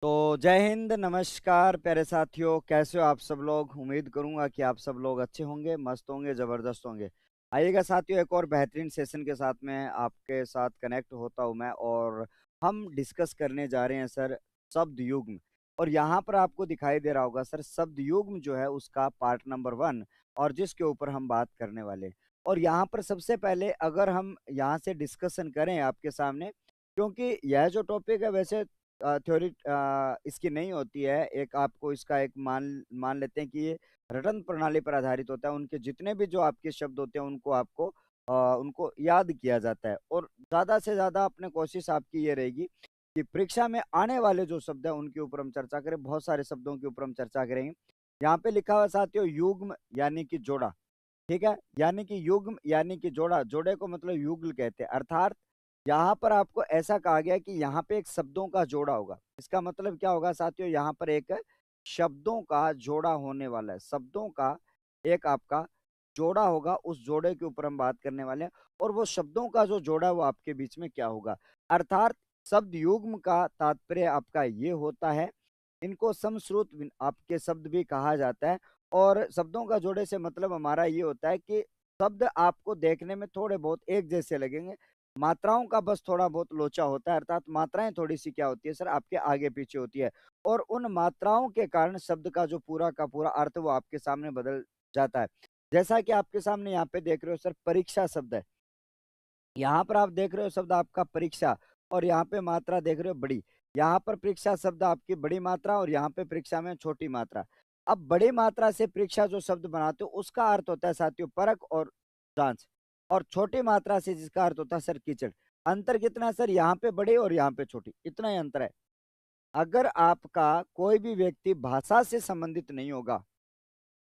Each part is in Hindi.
तो जय हिंद, नमस्कार प्यारे साथियों, कैसे हो आप सब लोग। उम्मीद करूंगा कि आप सब लोग अच्छे होंगे, मस्त होंगे, जबरदस्त होंगे। आइएगा साथियों, एक और बेहतरीन सेशन के साथ में आपके साथ कनेक्ट होता हूं मैं, और हम डिस्कस करने जा रहे हैं सर शब्द युग्म। और यहाँ पर आपको दिखाई दे रहा होगा सर, शब्द युग्म जो है उसका पार्ट नंबर 1, और जिसके ऊपर हम बात करने वाले हैं। और यहाँ पर सबसे पहले अगर हम यहाँ से डिस्कशन करें आपके सामने, क्योंकि यह जो टॉपिक है वैसे थ्योरी इसकी नहीं होती है। एक आपको इसका एक मान मान लेते हैं कि ये रटन प्रणाली पर आधारित होता है। उनके जितने भी जो आपके शब्द होते हैं उनको आपको उनको याद किया जाता है, और ज्यादा से ज्यादा अपने कोशिश आपकी ये रहेगी कि परीक्षा में आने वाले जो शब्द है उनके ऊपर हम चर्चा करें। बहुत सारे शब्दों के ऊपर हम चर्चा करेंगे। यहाँ पे लिखा हुआ साथियों युग्म यानी कि जोड़ा। ठीक है, यानी कि युग्म यानी कि जोड़ा, जोड़े को मतलब युगल कहते हैं। अर्थात यहाँ पर आपको ऐसा कहा गया कि यहाँ पे एक शब्दों का जोड़ा होगा। इसका मतलब क्या होगा साथियों, यहाँ पर एक शब्दों का जोड़ा होने वाला है। शब्दों का एक आपका जोड़ा होगा, उस जोड़े के ऊपर हम बात करने वाले हैं। और वो शब्दों का जो जोड़ा है वो आपके बीच में क्या होगा। अर्थात शब्द युग्म का तात्पर्य आपका ये होता है, इनको समश्रुत आपके शब्द भी कहा जाता है। और शब्दों का जोड़े से मतलब हमारा ये होता है कि शब्द आपको देखने में थोड़े बहुत एक जैसे लगेंगे, मात्राओं का बस थोड़ा बहुत लोचा होता है। अर्थात मात्राएं थोड़ी सी क्या होती है सर, आपके आगे पीछे होती है। और उन मात्राओं के कारण शब्द का जो पूरा का पूरा अर्थ वो आपके सामने बदल जाता है। जैसा कि आपके सामने यहाँ पे देख रहे हो सर, परीक्षा शब्द है। यहाँ पर आप देख रहे हो शब्द आपका परीक्षा, और यहाँ पे मात्रा देख रहे हो बड़ी। यहाँ पर परीक्षा शब्द आपकी बड़ी मात्रा, और यहाँ पे परीक्षा में छोटी मात्रा। अब बड़ी मात्रा से परीक्षा जो शब्द बनाते हो उसका अर्थ होता है साथियों परख और जांच। और छोटी मात्रा से जिसका अर्थ होता है सर कीचड़। अंतर कितना है सर, यहाँ पे बड़ी और यहाँ पे छोटी, इतना ही अंतर है। अगर आपका कोई भी व्यक्ति भाषा से संबंधित नहीं होगा,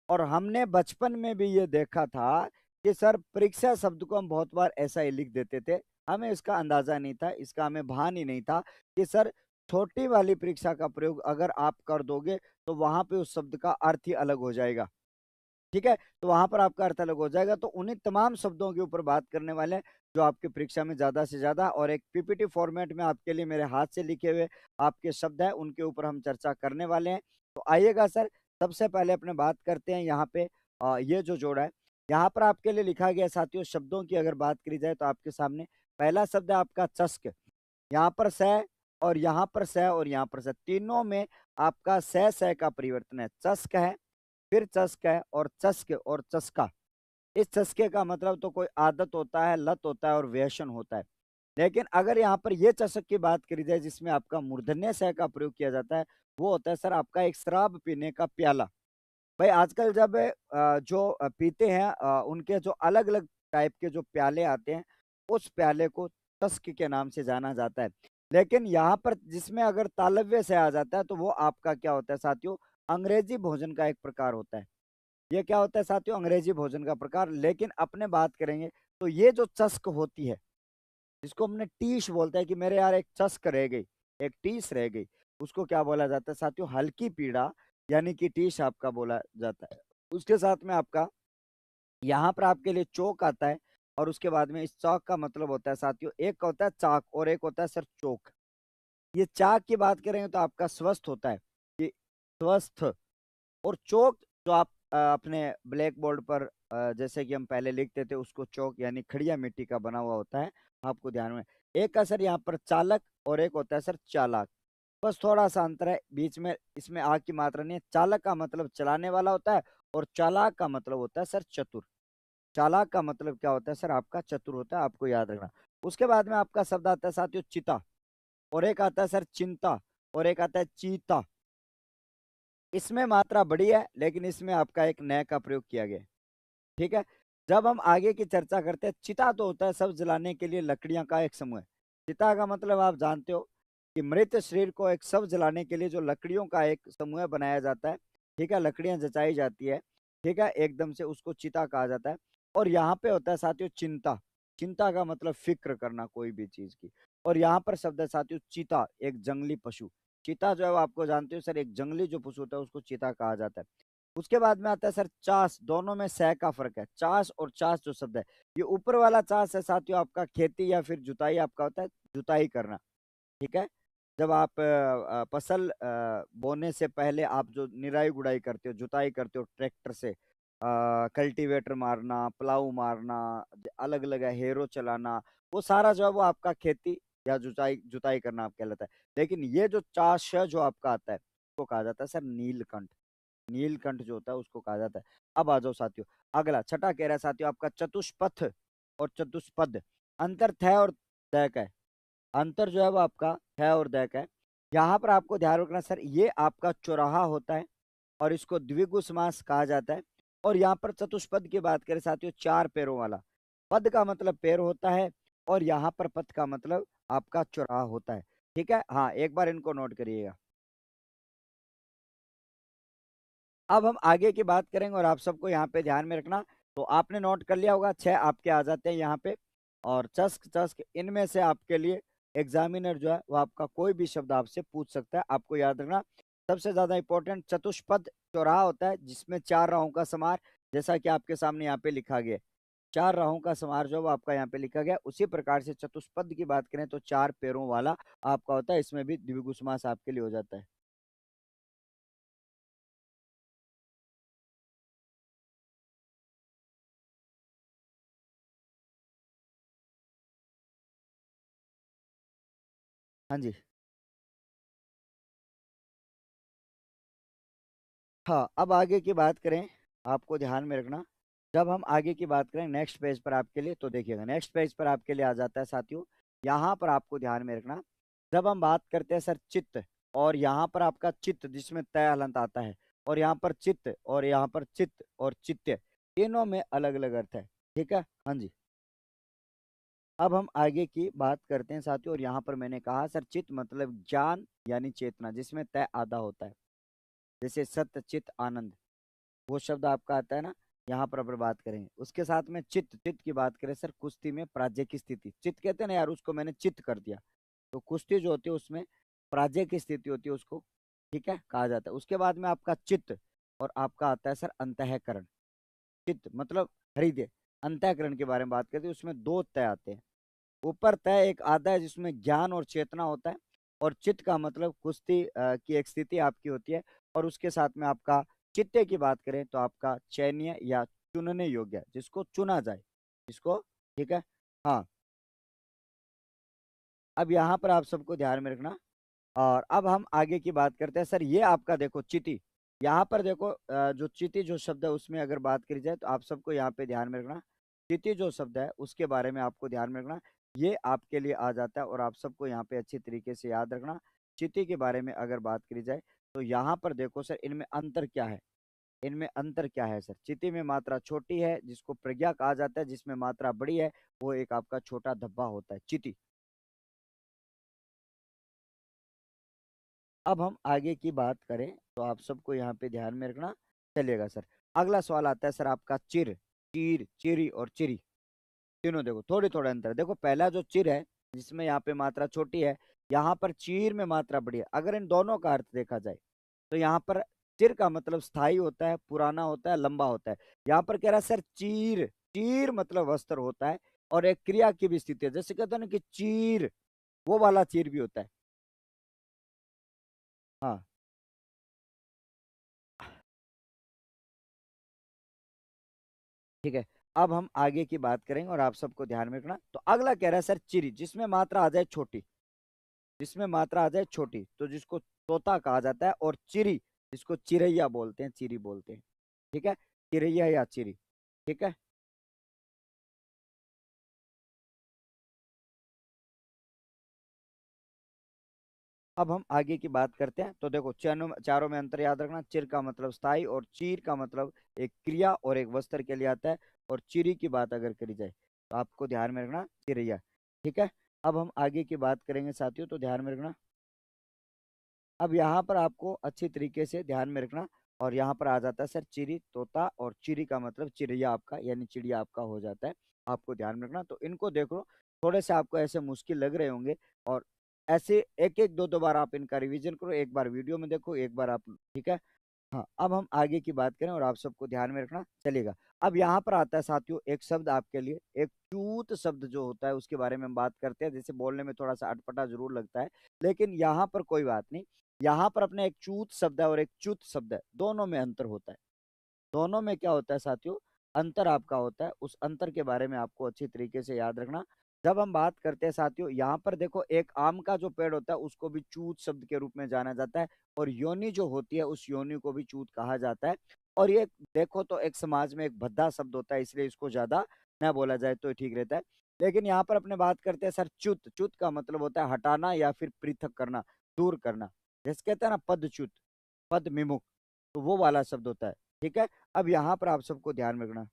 और हमने बचपन में भी ये देखा था कि सर परीक्षा शब्द को हम बहुत बार ऐसा ही लिख देते थे। हमें इसका अंदाजा नहीं था, इसका हमें भान ही नहीं था कि सर छोटी वाली परीक्षा का प्रयोग अगर आप कर दोगे तो वहां पे उस शब्द का अर्थ ही अलग हो जाएगा। ठीक है, तो वहां पर आपका अर्थ अलग हो जाएगा। तो उन्हीं तमाम शब्दों के ऊपर बात करने वाले हैं जो आपकी परीक्षा में ज्यादा से ज्यादा, और एक पीपीटी फॉर्मेट में आपके लिए मेरे हाथ से लिखे हुए आपके शब्द हैं उनके ऊपर हम चर्चा करने वाले हैं। तो आइएगा सर, सबसे पहले अपने बात करते हैं यहाँ पे ये जो जोड़ा है। यहाँ पर आपके लिए लिखा गया साथियों, शब्दों की अगर बात करी जाए तो आपके सामने पहला शब्द है आपका चस्क। यहाँ पर स, और यहाँ पर स, और यहाँ पर स, तीनों में आपका स का परिवर्तन है। चस्क है, फिर चस्क है, और चस्क और चस्का। इस चस्के का मतलब तो कोई आदत होता है, लत होता है, और व्यसन होता है। लेकिन अगर यहाँ पर ये चषक की बात करी जाए जिसमें आपका मूर्धन्य स का प्रयोग किया जाता है, वो होता है सर आपका एक शराब पीने का प्याला। भाई आजकल जब जो पीते हैं उनके जो अलग अलग टाइप के जो प्याले आते हैं, उस प्याले को चस्क के नाम से जाना जाता है। लेकिन यहाँ पर जिसमें अगर तालव्य से आ जाता है तो वो आपका क्या होता है साथियों, अंग्रेजी भोजन का एक प्रकार होता है। ये क्या होता है साथियों, अंग्रेजी भोजन का प्रकार। लेकिन अपने बात करेंगे तो ये जो चस्क होती है, जिसको हमने टीश बोलते हैं कि मेरे यार एक चस्क रह गई, एक टीस रह गई, उसको क्या बोला जाता है साथियों, हल्की पीड़ा, यानी कि टीश आपका बोला जाता है। उसके साथ में आपका यहाँ पर आपके लिए चौक आता है। और उसके बाद में इस चौक का मतलब होता है साथियों, एक होता है चाक और एक होता है सर चौक। ये चाक की बात करेंगे तो आपका स्वस्थ होता है, ये स्वस्थ। और चौक जो आप अपने ब्लैक बोर्ड पर जैसे कि हम पहले लिखते थे उसको चौक, यानी खड़िया मिट्टी का बना हुआ होता है। आपको ध्यान में एक का सर यहाँ पर चालक, और एक होता है सर चालाक। बस थोड़ा सा अंतर है बीच में, इसमें आ की मात्रा नहीं है। चालक का मतलब चलाने वाला होता है, और चालाक का मतलब होता है सर चतुर। चालाक का मतलब क्या होता है सर, आपका चतुर होता है, आपको याद रखना। उसके बाद में आपका शब्द आता है साथियों चिता, और एक आता है सर चिंता, और एक आता है चीता। इसमें मात्रा बड़ी है, लेकिन इसमें आपका एक नया का प्रयोग किया गया है। ठीक है, जब हम आगे की चर्चा करते हैं, चिता तो होता है सब जलाने के लिए लकड़ियां का एक समूह है। चिता का मतलब आप जानते हो कि मृत शरीर को एक सब जलाने के लिए जो लकड़ियों का एक समूह बनाया जाता है। ठीक है, लकड़ियां जचाई जाती है। ठीक है, एकदम से उसको चिता कहा जाता है। और यहाँ पे होता है साथियों चिंता। चिंता का मतलब फिक्र करना कोई भी चीज की। और यहाँ पर शब्द है साथियों चीता, एक जंगली पशु। चीता जो है वो आपको जानते हो सर, एक जंगली जो पशु होता है उसको चीता कहा जाता है। उसके बाद में आता है सर चास, दोनों में सह का फर्क है। चास और चास जो शब्द है, ये ऊपर वाला चास है साथियों आपका खेती या फिर जुताई आपका होता है, जुताई करना। ठीक है, जब आप फसल बोने से पहले आप जो निराई गुड़ाई करते हो, जुताई करते हो ट्रैक्टर से, कल्टीवेटर मारना, प्लाऊ मारना, अलग अलग हेरो चलाना, वो सारा जो है वो आपका खेती या जुताई जुताई करना आप कहलाता है। लेकिन ये जो चाष जो आपका आता है, उसको कहा जाता है सर नीलकंठ। नीलकंठ जो होता है उसको कहा जाता है। अब आ जाओ साथियों, अगला छठा कह रहा है साथियों आपका चतुष्पथ और चतुष्पद। अंतर थ और द का है। अंतर जो है वो आपका है और द का है। यहाँ पर आपको ध्यान रखना सर, ये आपका चौराहा होता है और इसको द्विगु समास कहा जाता है। और यहाँ पर चतुष्पद की बात करें साथियों, चार पैरों वाला। पद का मतलब पैर होता है और यहाँ पर पद का मतलब आपका चौराहा होता है। ठीक है, हाँ एक बार इनको नोट करिएगा। अब हम आगे की बात करेंगे और आप सबको यहाँ पे ध्यान में रखना। तो आपने नोट कर लिया होगा, छह आपके आ जाते हैं यहाँ पे। और चस्क चस्क इनमें से आपके लिए एग्जामिनर जो है वो आपका कोई भी शब्द आपसे पूछ सकता है, आपको याद रखना। सबसे ज्यादा इंपॉर्टेंट चतुष्पद चौराहा होता है जिसमें चार राहों का समार, जैसा कि आपके सामने यहाँ पे लिखा गया है। चार राहों का समार जो है वो आपका यहाँ पे लिखा गया है। उसी प्रकार से चतुष्पद की बात करें तो चार पैरों वाला आपका होता है, इसमें भी द्विगु समास आपके लिए हो जाता है। हाँ जी। हाँ, अब आगे की बात करें, आपको ध्यान में रखना। जब हम आगे की बात करें नेक्स्ट पेज पर आपके लिए, तो देखिएगा नेक्स्ट पेज पर आपके लिए आ जाता है साथियों। यहाँ पर आपको ध्यान में रखना, जब हम बात करते हैं सर चित्त, और यहाँ पर आपका चित्त जिसमें तय हलंत आता है, और यहाँ पर चित्त और यहाँ पर चित्त और चित्त, तीनों में अलग अलग अर्थ है। ठीक है, हाँ जी। अब हम आगे की बात करते हैं साथियों, और यहाँ पर मैंने कहा सर चित्त मतलब ज्ञान यानी चेतना, जिसमें तय आधा होता है। जैसे सत्य चित्त आनंद, वो शब्द आपका आता है ना, यहाँ पर अपन बात करेंगे। उसके साथ में चित्त, चित्त की बात करें सर, कुश्ती में पराजय की स्थिति, चित्त कहते हैं ना यार, उसको मैंने चित्त कर दिया। तो कुश्ती जो होती है उसमें पराजय की स्थिति होती है, उसको ठीक है कहा जाता है। उसके बाद में आपका चित्त, और आपका आता है सर अंतःकरण। चित्त मतलब हृदय, अंतःकरण के बारे में बात करते हैं, उसमें दो तय आते हैं। ऊपर तय एक आधा है जिसमें ज्ञान और चेतना होता है, और चित्त का मतलब कुश्ती की एक स्थिति आपकी होती है। और उसके साथ में आपका चित्ते की बात करें तो आपका चयनीय या चुनने योग्य, जिसको चुना जाए, जिसको, ठीक है, हाँ। अब यहाँ पर आप सबको ध्यान में रखना, और अब हम आगे की बात करते हैं सर। ये आपका देखो चिति, यहाँ पर देखो जो चिति जो शब्द है उसमें अगर बात करी जाए तो आप सबको यहाँ पे ध्यान में रखना। चिति जो शब्द है उसके बारे में आपको ध्यान में रखना, ये आपके लिए आ जाता है, और आप सबको यहाँ पे अच्छी तरीके से याद रखना। चिति के बारे में अगर बात करी जाए तो यहाँ पर देखो सर, इनमें अंतर क्या है। इनमें अंतर क्या है सर, चिति में मात्रा छोटी है जिसको प्रज्ञा कहा जाता है, जिसमें मात्रा बड़ी है वो एक आपका छोटा धब्बा होता है चिति। अब हम आगे की बात करें तो आप सबको यहाँ पे ध्यान में रखना चलिएगा सर। अगला सवाल आता है सर आपका चिर, चीर, चिरी और चिरी, तीनों देखो थोड़ी थोड़ा अंतर है। देखो पहला जो चिर है जिसमें यहाँ पे मात्रा छोटी है, यहाँ पर चीर में मात्रा बड़ी है। अगर इन दोनों का अर्थ देखा जाए तो यहाँ पर चिर का मतलब स्थायी होता है, पुराना होता है, लंबा होता है। यहाँ पर कह रहा है सर चीर, चीर मतलब वस्त्र होता है, और एक क्रिया की भी स्थिति है, जैसे कहते हैं ना कि चीर, वो वाला चीर भी होता है। हाँ, ठीक है। अब हम आगे की बात करेंगे और आप सबको ध्यान में रखना। तो अगला कह रहा है सर चिरी, जिसमें मात्रा आ जाए छोटी, जिसमें मात्रा आ जाए छोटी तो जिसको तोता कहा जाता है, और चिरी जिसको चिरैया बोलते हैं, चिरी बोलते हैं। ठीक है, चिरैया या चिरी। ठीक है, अब हम आगे की बात करते हैं। तो देखो चारों चारों में अंतर याद रखना। चिर का मतलब स्थाई, और चीर का मतलब एक क्रिया और एक वस्त्र के लिए आता है। और चिरी की बात अगर करी जाए तो आपको ध्यान में रखना चिरैया। ठीक है, अब हम आगे की बात करेंगे साथियों, तो ध्यान में रखना। अब यहाँ पर आपको अच्छी तरीके से ध्यान में रखना, और यहाँ पर आ जाता है सर चिरी, तोता, और चिरी का मतलब चिड़िया आपका यानी चिड़िया आपका हो जाता है। आपको ध्यान में रखना। तो इनको देख लो, थोड़े से आपको ऐसे मुश्किल लग रहे होंगे, और ऐसे एक एक दो दो बार आप इनका रिवीजन करो, एक बार वीडियो में देखो, एक बार आप, ठीक है। हाँ, अब हम आगे की बात करें और आप सबको ध्यान में रखना चलेगा। अब यहाँ पर आता है साथियों एक शब्द आपके लिए, एक चूत शब्द जो होता है उसके बारे में हम बात करते हैं। जैसे बोलने में थोड़ा सा अटपटा जरूर लगता है, लेकिन यहाँ पर कोई बात नहीं। यहाँ पर अपने एक चूत शब्द है और एक च्युत शब्द है, दोनों में अंतर होता है। दोनों में क्या होता है साथियों, अंतर आपका होता है। उस अंतर के बारे में आपको अच्छी तरीके से याद रखना। जब हम बात करते हैं साथियों, यहाँ पर देखो एक आम का जो पेड़ होता है उसको भी चूत शब्द के रूप में जाना जाता है, और योनि जो होती है उस योनि को भी चूत कहा जाता है। और ये देखो तो एक समाज में एक भद्दा शब्द होता है, इसलिए इसको ज्यादा न बोला जाए तो ठीक रहता है। लेकिन यहाँ पर अपने बात करते हैं सर च्युत। च्युत का मतलब होता है हटाना या फिर पृथक करना, दूर करना। जैसे कहते हैं ना पदच्युत, पद विमुख, तो वो वाला शब्द होता है। ठीक है, अब यहाँ पर आप सबको ध्यान में रखना।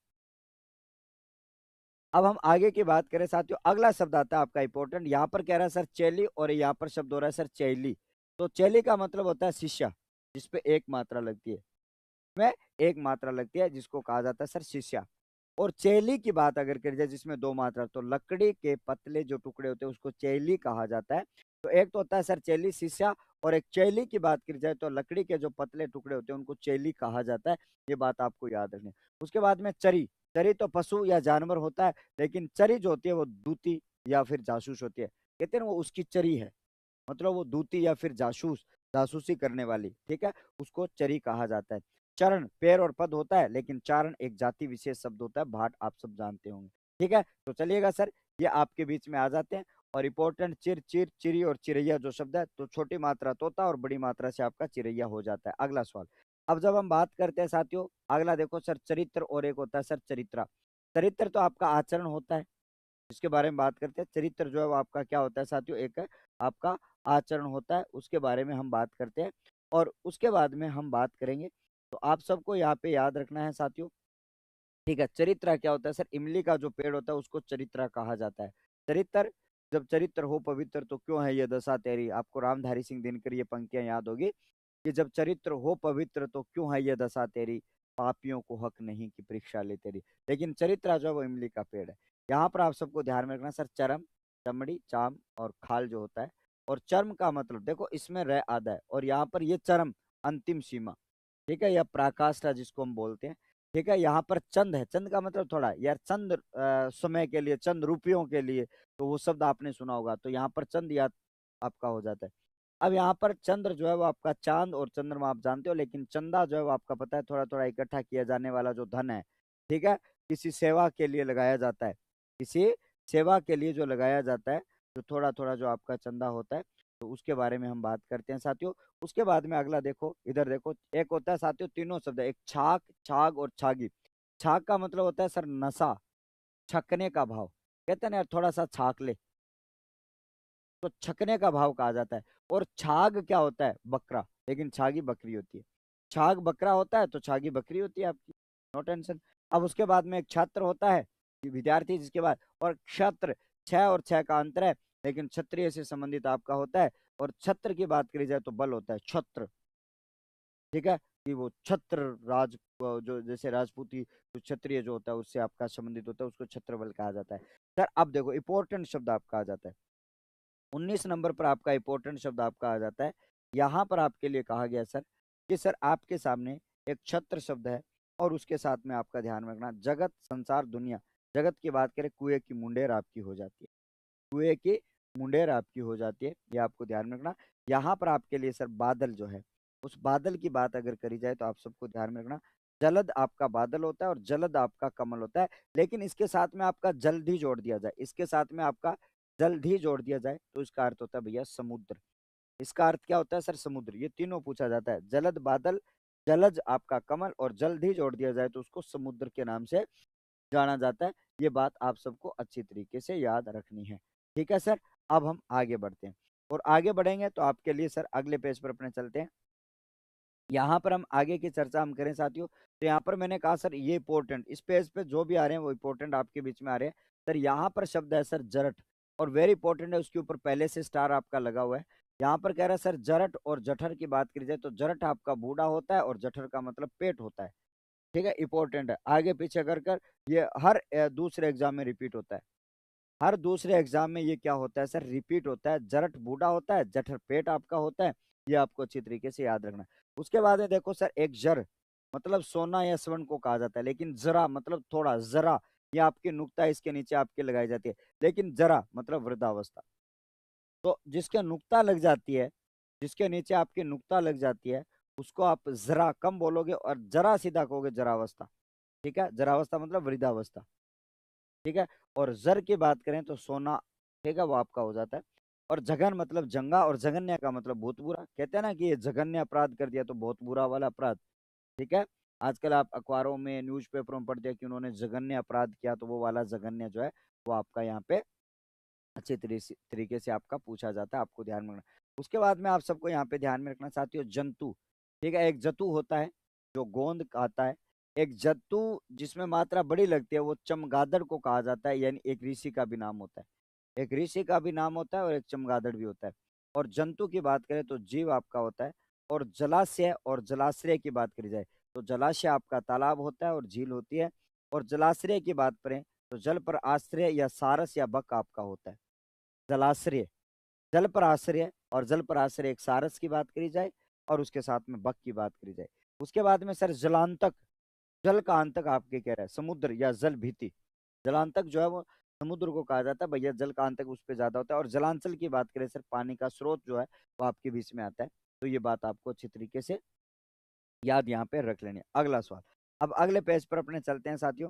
अब हम आगे की बात करें साथियों, अगला शब्द आता है आपका इंपॉर्टेंट। यहाँ पर कह रहा है सर चैली, और यहाँ पर शब्द हो रहा है सर चैली। तो चैली का मतलब होता है शिष्य, जिसपे एक मात्रा लगती है, में एक मात्रा लगती है, जिसको कहा जाता है सर शिष्य। और चैली की बात अगर करी जाए जिसमें दो मात्रा, तो लकड़ी के पतले जो टुकड़े होते हैं उसको चैली कहा जाता है। तो एक तो होता है सर चैली शिष्य, और एक चैली की बात करी जाए तो लकड़ी के जो पतले टुकड़े होते हैं उनको चैली कहा जाता है। ये बात आपको याद रखनी है। उसके बाद में चरी। चरी तो पशु या जानवर होता है, लेकिन चरी जो होती है वो दूती या फिर जासूस होती है। कहते हैं ना वो उसकी चरी है, मतलब वो दूती या फिर जासूस, जासूसी करने वाली, ठीक है, उसको चरी कहा जाता है। चरण पैर और पद होता है, लेकिन चारण एक जाति विशेष शब्द होता है, भाट आप सब जानते होंगे। ठीक है, तो चलिएगा सर, ये आपके बीच में आ जाते हैं। और इंपॉर्टेंट चिर, चिर, चिरी और चिरैया जो शब्द है, तो छोटी मात्रा तोता और बड़ी मात्रा से आपका चिरैया हो जाता है। अगला सवाल। अब जब हम बात करते हैं साथियों, अगला देखो सर चरित्र, और एक होता है सर चरित्रा। चरित्र तो आपका आचरण होता है, जिसके बारे में बात करते हैं। चरित्र जो है वो आपका क्या होता है साथियों, एक है आपका आचरण होता है, उसके बारे में हम बात करते हैं। और उसके बाद में हम बात करेंगे, तो आप सबको यहाँ पे याद रखना है साथियों। ठीक है, चरित्रा क्या होता है सर, इमली का जो पेड़ होता है उसको चरित्रा कहा जाता है। चरित्र, जब चरित्र हो पवित्र तो क्यों है ये दशा तेरी, आपको रामधारी सिंह दिनकर ये पंक्तियां याद होगी कि जब चरित्र हो पवित्र तो क्यों है ये दशा तेरी, पापियों को हक नहीं कि परीक्षा ले तेरी। लेकिन चरित्रा जो है वो इमली का पेड़ है। यहाँ पर आप सबको ध्यान में रखना सर, चरम, चमड़ी, चाम और खाल जो होता है। और चर्म का मतलब देखो इसमें रह आधा है, और यहाँ पर ये चरम अंतिम सीमा, ठीक है, या पराकाष्ठा जिसको हम बोलते हैं। ठीक है, यहाँ पर चंद है, चंद का मतलब थोड़ा यार चंद समय के लिए, चंद रुपयों के लिए, तो वो शब्द आपने सुना होगा, तो यहाँ पर चंद याद आपका हो जाता है। अब यहाँ पर चंद्र जो है वो आपका चांद और चंद्रमा आप जानते हो, लेकिन चंदा जो है वो आपका पता है थोड़ा थोड़ा इकट्ठा किया जाने वाला जो धन है। ठीक है, किसी सेवा के लिए लगाया जाता है, किसी सेवा के लिए जो लगाया जाता है, तो थोड़ा थोड़ा जो आपका चंदा होता है, तो उसके बारे में हम बात करते हैं साथियों। उसके बाद में अगला देखो, इधर देखो, एक होता है साथियों तीनों शब्द है, एक छाक, छाग और छागी। छाक का मतलब होता है सर नशा, छकने का भाव, कहते हैं ना यार थोड़ा सा छाक ले, तो छकने का भाव कहा जाता है। और छाग क्या होता है, बकरा, लेकिन छागी बकरी होती है। छाग बकरा होता है तो छागी बकरी होती है आपकी, नो टेंशन। अब उसके बाद में एक छात्र होता है, कि विद्यार्थी, जिसके बाद, और क्षत्र, छह और छह का अंतर है, लेकिन क्षत्रिय से संबंधित आपका होता है। और छत्र की बात करी जाए तो बल होता है, छत्र। ठीक है, कि वो छत्र राज, जो जैसे राजपूती जो क्षत्रिय जो होता है उससे आपका संबंधित होता है, उसको छत्र बल कहा जाता है। सर अब देखो इंपॉर्टेंट शब्द आपका आ जाता है, 19 नंबर पर आपका इंपॉर्टेंट शब्द आपका आ जाता है। यहाँ पर आपके लिए कहा गया सर कि सर आपके सामने एक छत्र शब्द है, और उसके साथ में आपका ध्यान रखना जगत, संसार, दुनिया। जगत की बात करें, कुएं की मुंडेर आपकी हो जाती है, कुएं की मुंडेर आपकी हो जाती है, ये आपको ध्यान में रखना। यहाँ पर आपके लिए सर बादल जो है, उस बादल की बात अगर करी जाए तो आप सबको ध्यान में रखना, जलद आपका बादल होता है और जलद आपका कमल होता है। लेकिन इसके साथ में आपका जल्द ही जोड़ दिया जाए, इसके साथ में आपका जल्द ही जोड़ दिया जाए तो इसका अर्थ होता है भैया समुद्र। इसका अर्थ क्या होता है सर, समुद्र। ये तीनों पूछा जाता है, जलद बादल, जलज आपका कमल, और जल्द ही जोड़ दिया जाए तो उसको समुद्र के नाम से जाना जाता है। ये बात आप सबको अच्छी तरीके से याद रखनी है। ठीक है सर, अब हम आगे बढ़ते हैं, और आगे बढ़ेंगे तो आपके लिए सर अगले पेज पर अपने चलते हैं। यहाँ पर हम आगे की चर्चा हम करें साथियों, तो यहाँ पर मैंने कहा सर ये इंपॉर्टेंट, इस पेज पे जो भी आ रहे हैं वो इंपॉर्टेंट आपके बीच में आ रहे हैं। सर यहाँ पर शब्द है सर जरठ, और वेरी इंपॉर्टेंट है, उसके ऊपर पहले से स्टार आपका लगा हुआ है। यहाँ पर कह रहा है सर जरठ और जठर की बात करी जाए तो जरठ आपका बूढ़ा होता है, और जठर का मतलब पेट होता है। ठीक है, इंपॉर्टेंट है, आगे पीछे कर कर ये हर दूसरे एग्जाम में रिपीट होता है। हर दूसरे एग्जाम में ये क्या होता है सर, रिपीट होता है। जरठ बूढ़ा होता है, जठर पेट आपका होता है। ये आपको अच्छी तरीके से याद रखना है। उसके बाद में देखो सर, एक जर मतलब सोना या स्वर्ण को कहा जाता है, लेकिन जरा मतलब थोड़ा, जरा ये आपकी नुक्ता इसके नीचे आपके लगाई जाती है, लेकिन जरा मतलब वृद्धावस्था। तो जिसके नुक्ता लग जाती है, जिसके नीचे आपकी नुक्ता लग जाती है, उसको आप जरा कम बोलोगे और जरा सीधा कहोगे जरावस्था। ठीक है, जरावस्था मतलब वृद्धावस्था। ठीक है। और जर की बात करें तो सोना, ठीक है, वो आपका हो जाता है। और जघन मतलब जंगा, और जघन्य का मतलब बहुत बुरा। कहते हैं ना कि ये जघन्य अपराध कर दिया तो बहुत बुरा वाला अपराध। ठीक है। आजकल आप अखबारों में, न्यूज़पेपरों में पढ़ते हैं कि उन्होंने जघन्य अपराध किया, तो वो वाला जघन्य जो है वो आपका यहाँ पे अच्छे तरीके से आपका पूछा जाता है, आपको ध्यान में रखना। उसके बाद में आप सबको यहाँ पे ध्यान में रखना चाहती हो जंतु। ठीक है, एक जतु होता है जो गोंद खाता है। एक जत्तु जिसमें मात्रा बड़ी लगती है वो चमगादड़ को कहा जाता है, यानी एक ऋषि का भी नाम होता है। एक ऋषि का भी नाम होता है और एक चमगादड़ भी होता है। और जंतु की बात करें तो जीव आपका होता है। और जलाशय और जलाश्रय की बात करी जाए तो जलाशय आपका तालाब होता है और झील होती है। और जलाश्रय की बात करें तो जल पर आश्रय या सारस या बक आपका होता है। जलाश्रय, जल पर आश्रय, और जल पर आश्रय एक सारस की बात करी जाए और उसके साथ में बक की बात करी जाए। उसके बाद में सर जलांतक, जल का अंतक आपके कह रहे हैं समुद्र या जल भीति। जलांतक जो है वो समुद्र को कहा जाता है भैया, जल का अंतक उस पर ज्यादा होता है। और जलांचल की बात करें सर, पानी का स्रोत जो है वो आपके बीच में आता है। तो ये बात आपको अच्छी तरीके से याद यहाँ पे रख लेनी है। अगला सवाल, अब अगले पेज पर अपने चलते हैं साथियों।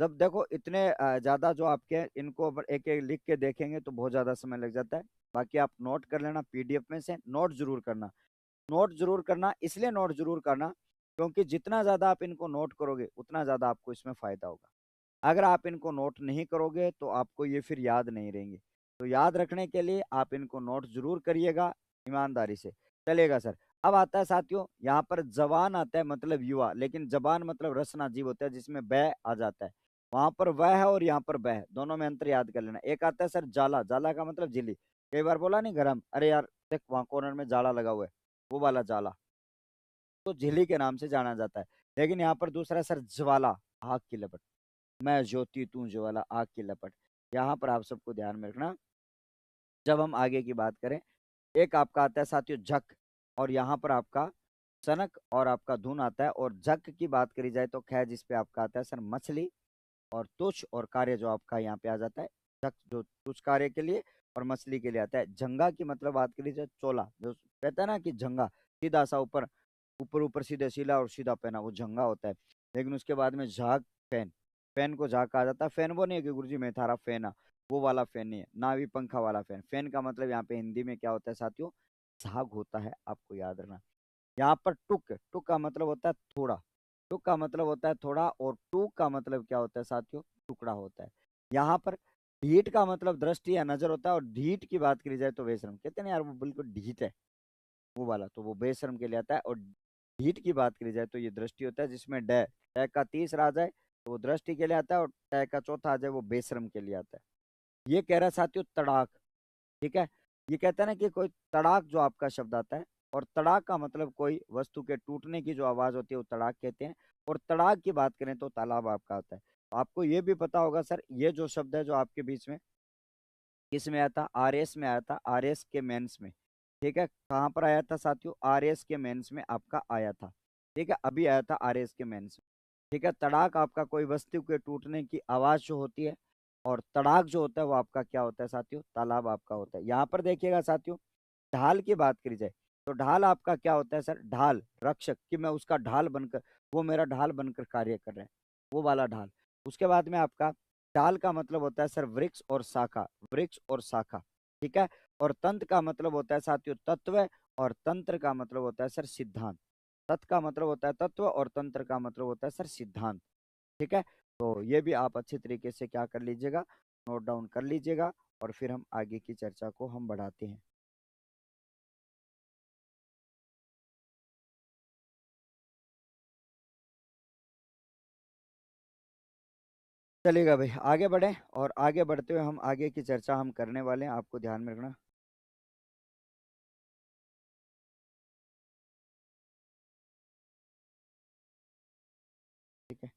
जब देखो इतने ज्यादा जो आपके इनको अगर एक एक लिख के देखेंगे तो बहुत ज्यादा समय लग जाता है। बाकी आप नोट कर लेना, पीडीएफ में से नोट जरूर करना। नोट जरूर करना, इसलिए नोट जरूर करना क्योंकि जितना ज्यादा आप इनको नोट करोगे उतना ज्यादा आपको इसमें फायदा होगा। अगर आप इनको नोट नहीं करोगे तो आपको ये फिर याद नहीं रहेंगे। तो याद रखने के लिए आप इनको नोट जरूर करिएगा ईमानदारी से। चलेगा सर। अब आता है साथियों यहाँ पर जवान आता है मतलब युवा, लेकिन जबान मतलब रसना जीव होता है जिसमें बै आ जाता है। वहां पर वह है और यहाँ पर बह, दोनों में अंतर याद कर लेना। एक आता है सर जाला, जाला का मतलब झिल्ली। कई बार बोला नहीं गरम, अरे यार देख वहां कॉर्नर में जाला लगा हुआ है, वो वाला जाला तो झिल्ली के नाम से जाना जाता है। लेकिन यहाँ पर दूसरा सर ज्वाला, आग की लपट। मैं ज्योति तू ज्वाला, आग की लपट। यहाँ पर आप सबको ध्यान में रखना। जब हम आगे की बात करें, एक आपका आता है साथियों झक, और यहाँ पर आपका सनक और आपका धुन आता है। और झक की बात करी जाए तो खैर जिस पे आपका आता है सर मछली, और तुच्छ और कार्य जो आपका यहाँ पे आ जाता है। झक जो तुच्छ कार्य के लिए और मछली के लिए आता है। झंगा की मतलब बात करी जाए चोला, जो कहता है ना कि झंगा सीधा सा ऊपर, ऊपर ऊपर सीधे सीला और सीधा पहना, वो झंगा होता है। लेकिन उसके बाद में झाग, फैन, फैन को झाग कहा जाता है। फैन वो नहीं है कि गुरुजी मैं थारा फैन आ, वो वाला फैन नहीं है, ना भी पंखा वाला फैन। फैन का मतलब यहाँ पे हिंदी में क्या होता है साथियों, झाग होता है, आपको याद रखना। यहाँ पर टुक, टुक का मतलब होता है थोड़ा, टुक का मतलब होता है थोड़ा। और टूक का मतलब क्या होता है साथियों, टुकड़ा होता है। यहाँ पर ढीठ का मतलब दृष्टि या नजर होता है। और ढीठ की बात करी जाए तो बेशरम, कहते हैं ना यार वो बिल्कुल ढीठ है, वो वाला तो वो बेशर्म के लिए आता है। और ढीठ की बात करी जाए तो ये दृष्टि होता है जिसमें डै, डै का तीसरा आ जाए तो वो दृष्टि के लिए आता है, और टै का चौथा आ जाए वो बेशर्म के लिए आता है। ये कह रहा है साथियों तड़ाक। ठीक है, ये कहता है ना कि कोई तड़ाक जो आपका शब्द आता है, और तड़ाक का मतलब कोई वस्तु के टूटने की जो आवाज होती है वो तड़ाक कहते हैं। और तड़ाक की बात करें तो तालाब आपका आता है। तो आपको ये भी पता होगा सर, ये जो शब्द है जो आपके बीच में किस में आया था, आरएस में आया था, आरएस के मेंस में। ठीक है, कहाँ पर आया था साथियों, आरएस के मेंस में आपका आया था। ठीक है, अभी आया था आरएस के मेंस में। ठीक है, तड़ाक आपका कोई वस्तु के टूटने की आवाज जो होती है। और तड़ाक जो होता है वो आपका क्या होता है साथियों, तालाब आपका होता है। यहाँ पर देखिएगा साथियों, ढाल की बात करी जाए तो ढाल आपका क्या होता है सर, ढाल रक्षक, कि मैं उसका ढाल बनकर, वो मेरा ढाल बनकर कार्य कर रहे हैं, वो वाला ढाल। उसके बाद में आपका डाल का मतलब होता है सर वृक्ष और शाखा, वृक्ष और शाखा। ठीक है। और तंत्र का मतलब होता है साथियों तत्व, और तंत्र का मतलब होता है सर सिद्धांत। तत् का मतलब होता है तत्व और तंत्र का मतलब होता है सर सिद्धांत। ठीक है, तो ये भी आप अच्छे तरीके से क्या कर लीजिएगा, नोट डाउन कर लीजिएगा। और फिर हम आगे की चर्चा को हम बढ़ाते हैं। चलिएगा भाई, आगे बढ़े। और आगे बढ़ते हुए हम आगे की चर्चा हम करने वाले हैं, आपको ध्यान में रखना। ठीक है।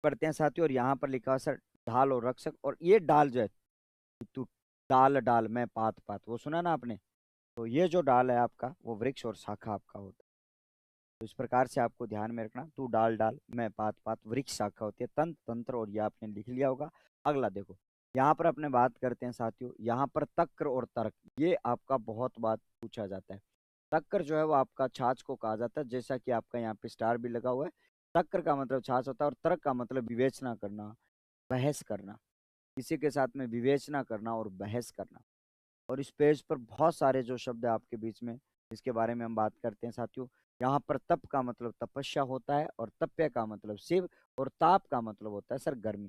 पढ़ते हैं साथियों, और यहाँ पर लिखा हुआ सर ढाल और रक्षक, और ये डाल जो है, तू डाल डाल मैं पात पात, वो सुना ना आपने? तो ये जो डाल है आपका वो वृक्ष और शाखा आपका होता है। तो इस प्रकार से आपको ध्यान में रखना, तू डाल डाल मैं पात पात, वृक्ष शाखा होती है, तंत्र तंत्र, और ये आपने लिख लिया होगा। अगला देखो, यहाँ पर अपने बात करते हैं साथियों, यहाँ पर तक्र और तर्क, ये आपका बहुत बात पूछा जाता है। तक्र जो है वो आपका छाछ को कहा जाता है, जैसा कि आपका यहाँ पे स्टार भी लगा हुआ है। तक्र का मतलब छाछ होता है, और तर्क का मतलब विवेचना करना, बहस करना, किसी के साथ में विवेचना करना और बहस करना। और इस पेज पर बहुत सारे जो शब्द है आपके बीच में, इसके बारे में हम बात करते हैं साथियों। यहाँ पर तप का मतलब तपस्या होता है, और तप्य का मतलब शिव, और ताप का मतलब होता है सर गर्मी।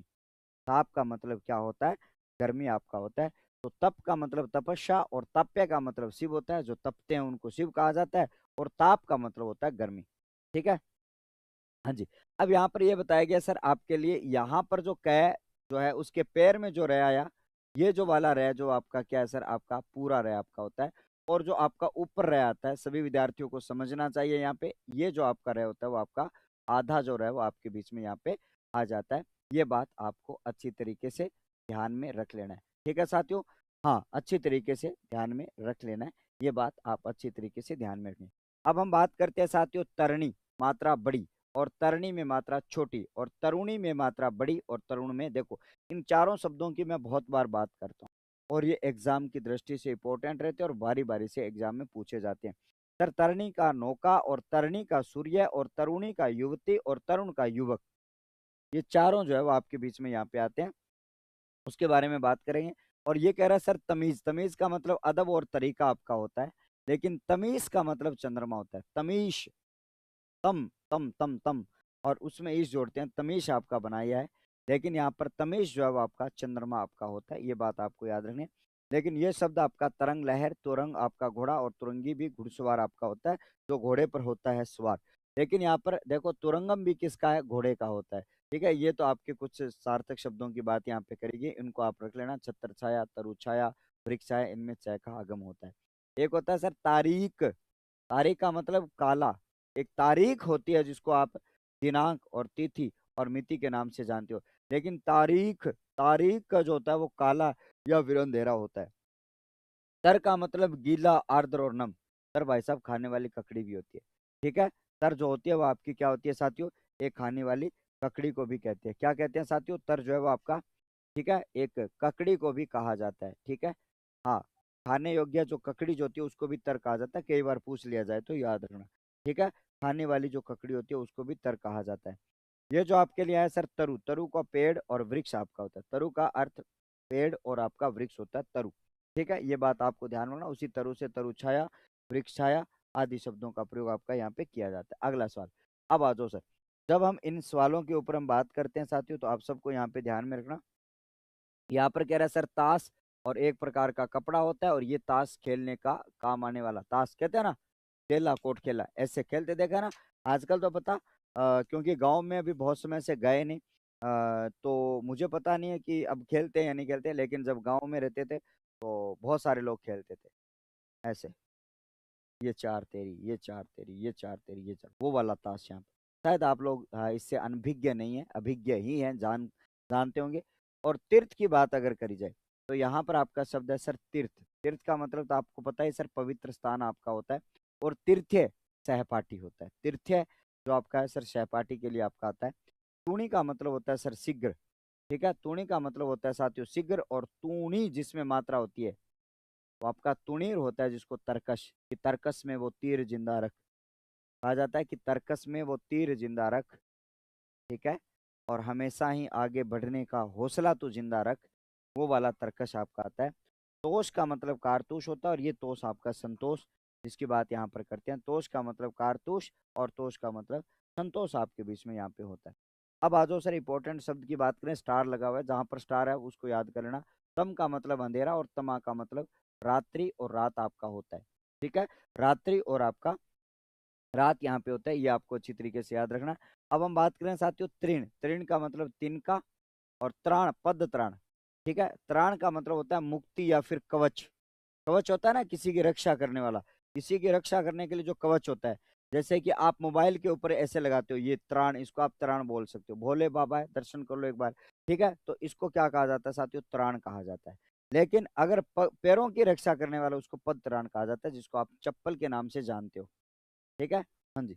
ताप का मतलब क्या होता है? गर्मी आपका होता है। तो तप का मतलब तपस्या, और तप्य का मतलब शिव होता है, जो तपते हैं उनको शिव कहा जाता है, और ताप का मतलब होता है गर्मी। ठीक है, हाँ जी। अब यहाँ पर ये बताया गया सर आपके लिए, यहाँ पर जो कै जो है उसके पैर में जो रे आया, ये जो वाला रे जो आपका क्या है सर, आपका पूरा रे आपका होता है। और जो आपका ऊपर रे आता है, सभी विद्यार्थियों को समझना चाहिए यहाँ पे, ये जो आपका रे होता है वो आपका आधा जो रे वो आपके बीच में यहाँ पे आ जाता है। ये बात आपको अच्छी तरीके से ध्यान में रख लेना है। ठीक है साथियों, हाँ अच्छी तरीके से ध्यान में रख लेना है, ये बात आप अच्छी तरीके से ध्यान में रखें। अब हम बात करते हैं साथियों तरणी, मात्रा बड़ी, और तरणी में मात्रा छोटी, और तरुणी में मात्रा बड़ी, और तरुण में, देखो इन चारों शब्दों की मैं बहुत बार बात करता हूँ, और ये एग्जाम की दृष्टि से इंपॉर्टेंट रहते हैं, और बारी बारी से एग्जाम में पूछे जाते हैं। सर तरणी का नौका, और तरणी का सूर्य, और तरुणी का युवती, और तरुण का युवक, ये चारों जो है वो आपके बीच में यहाँ पे आते हैं, उसके बारे में बात करेंगे। और ये कह रहा है सर तमीज, तमीज का मतलब अदब और तरीका आपका होता है, लेकिन तमीज का मतलब चंद्रमा होता है। तमीश, तम तम तम तम, और उसमें ईश जोड़ते हैं, तमीश आपका बनाया है, लेकिन यहाँ पर तमीश जो है वो आपका चंद्रमा आपका होता है, ये बात आपको याद रखनी है। लेकिन ये शब्द आपका तरंग लहर, तुरंग आपका घोड़ा, और तुरंगी भी घुड़सवार आपका होता है, जो घोड़े पर होता है सवार। लेकिन यहाँ पर देखो तुरंगम भी किसका है? घोड़े का होता है। ठीक है, ये तो आपके कुछ सार्थक शब्दों की बात यहाँ पे करेगी, इनको आप रख लेना। छत्र छाया, तरु छाया, वृक्ष छाया, इनमें छय का आगम होता है। एक होता है सर तारीख, तारीख का मतलब काला। एक तारीख होती है जिसको आप दिनांक और तिथि और मिति के नाम से जानते हो, लेकिन तारीख, तारीख का जो होता है वो काला या फिर अंधेरा होता है। तर का मतलब गीला, आर्द्र और नम। तर भाई साहब खाने वाली ककड़ी भी होती है। ठीक है, तर जो होती है वो आपकी क्या होती है साथियों? एक खाने वाली ककड़ी को भी कहते हैं, क्या कहते हैं साथियों? तर जो है वो आपका, ठीक है, एक ककड़ी को भी कहा जाता है। ठीक है, हाँ, खाने योग्य जो ककड़ी जो होती है उसको भी तर कहा जाता है, कई बार पूछ लिया जाए तो याद रखना। ठीक है, खाने वाली जो ककड़ी होती है उसको भी तर कहा जाता है। ये जो आपके लिए है सर तरु, तरु का पेड़ और वृक्ष आपका होता है। तरु का अर्थ पेड़ और आपका वृक्ष होता है तरु। ठीक है, ये बात आपको ध्यान रखना। उसी तरु से तरु छाया, वृक्ष छाया आदि शब्दों का प्रयोग आपका यहाँ पे किया जाता है। अगला सवाल, अब आ जाओ सर। जब हम इन सवालों के ऊपर हम बात करते हैं साथियों, तो आप सबको यहाँ पे ध्यान में रखना। यहाँ पर कह रहा है सर ताश और एक प्रकार का कपड़ा होता है, और ये ताश खेलने का काम आने वाला, ताश कहते हैं ना, खेला कोट खेला, ऐसे खेलते देखा ना। आजकल तो पता, क्योंकि गांव में अभी बहुत समय से गए नहीं, तो मुझे पता नहीं है कि अब खेलते हैं या नहीं खेलते हैं, लेकिन जब गांव में रहते थे तो बहुत सारे लोग खेलते थे ऐसे, ये चार तेरी, ये चार तेरी, ये चार तेरी, ये चार, वो वाला ताश यहाँ पे। शायद आप लोग इससे अनभिज्ञ नहीं है, अभिज्ञ ही हैं, जानते होंगे। और तीर्थ की बात अगर करी जाए, तो यहाँ पर आपका शब्द है सर तीर्थ। तीर्थ का मतलब तो आपको पता है सर, पवित्र स्थान आपका होता है। और तीर्थ्य सहपाठी होता है। तीर्थ्य जो आपका है सर सहपाठी के लिए आपका आता है। तूणी का मतलब होता है सर शीघ्र। ठीक है, तूणी का मतलब होता है साथियों शीघ्र, और तूणी जिसमें मात्रा होती है वो आपका तुणीर होता है, जिसको तरकश, कि तरकस में वो तीर जिंदा रख, कहा जाता है कि तरकस में वो तीर जिंदा रख। ठीक है, और हमेशा ही आगे बढ़ने का हौसला तू जिंदा रख, वो वाला तरकश आपका आता है। तोष का मतलब कारतूस होता है, और ये तोष आपका संतोष, जिसकी बात यहाँ पर करते हैं। तोष का मतलब कारतूस, और तोष का मतलब संतोष आपके बीच में यहाँ पे होता है। अब आ जाओ सर इंपॉर्टेंट शब्द की बात करें, स्टार लगा हुआ है, जहां पर स्टार है उसको याद कर लेना। तम का मतलब अंधेरा, और तमा का मतलब रात्रि और रात आपका होता है। ठीक है, रात्रि और आपका रात यहाँ पे होता है, ये आपको अच्छी तरीके से याद रखना। अब हम बात करें साथियों तृण, तृण का मतलब तिनका, और त्राण, पद त्राण। ठीक है, त्राण का मतलब होता है मुक्ति या फिर कवच। कवच होता है ना किसी की रक्षा करने वाला, किसी की रक्षा करने के लिए जो कवच होता है, जैसे कि आप मोबाइल के ऊपर ऐसे लगाते हो ये त्राण, इसको आप त्राण बोल सकते हो, भोले बाबा है दर्शन कर लो एक बार। ठीक है, तो इसको क्या कहा जाता है साथियों, त्राण कहा जाता है। लेकिन अगर पैरों की रक्षा करने वाला, उसको पद त्राण कहा जाता है, जिसको आप चप्पल के नाम से जानते हो। ठीक है। हाँ जी।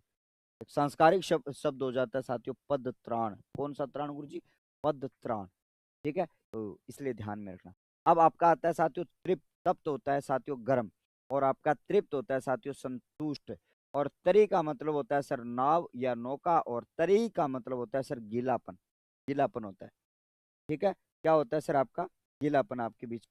एक सांस्कारिक शब्द शब्द हो जाता है साथियों पद त्राण। कौन सा त्राण गुरु जी? पद त्राण। ठीक है, तो इसलिए ध्यान में रखना। अब आपका आता है साथियों तृप्त। तप्त होता है साथियों गर्म। और आपका तृप्त होता है साथियों संतुष्ट। और तरी का मतलब होता है सर नाव या नौका, और तरी का मतलब होता है सर गीलापन। गीलापन होता है। ठीक है, क्या होता है सर आपका? गीलापन आपके बीच।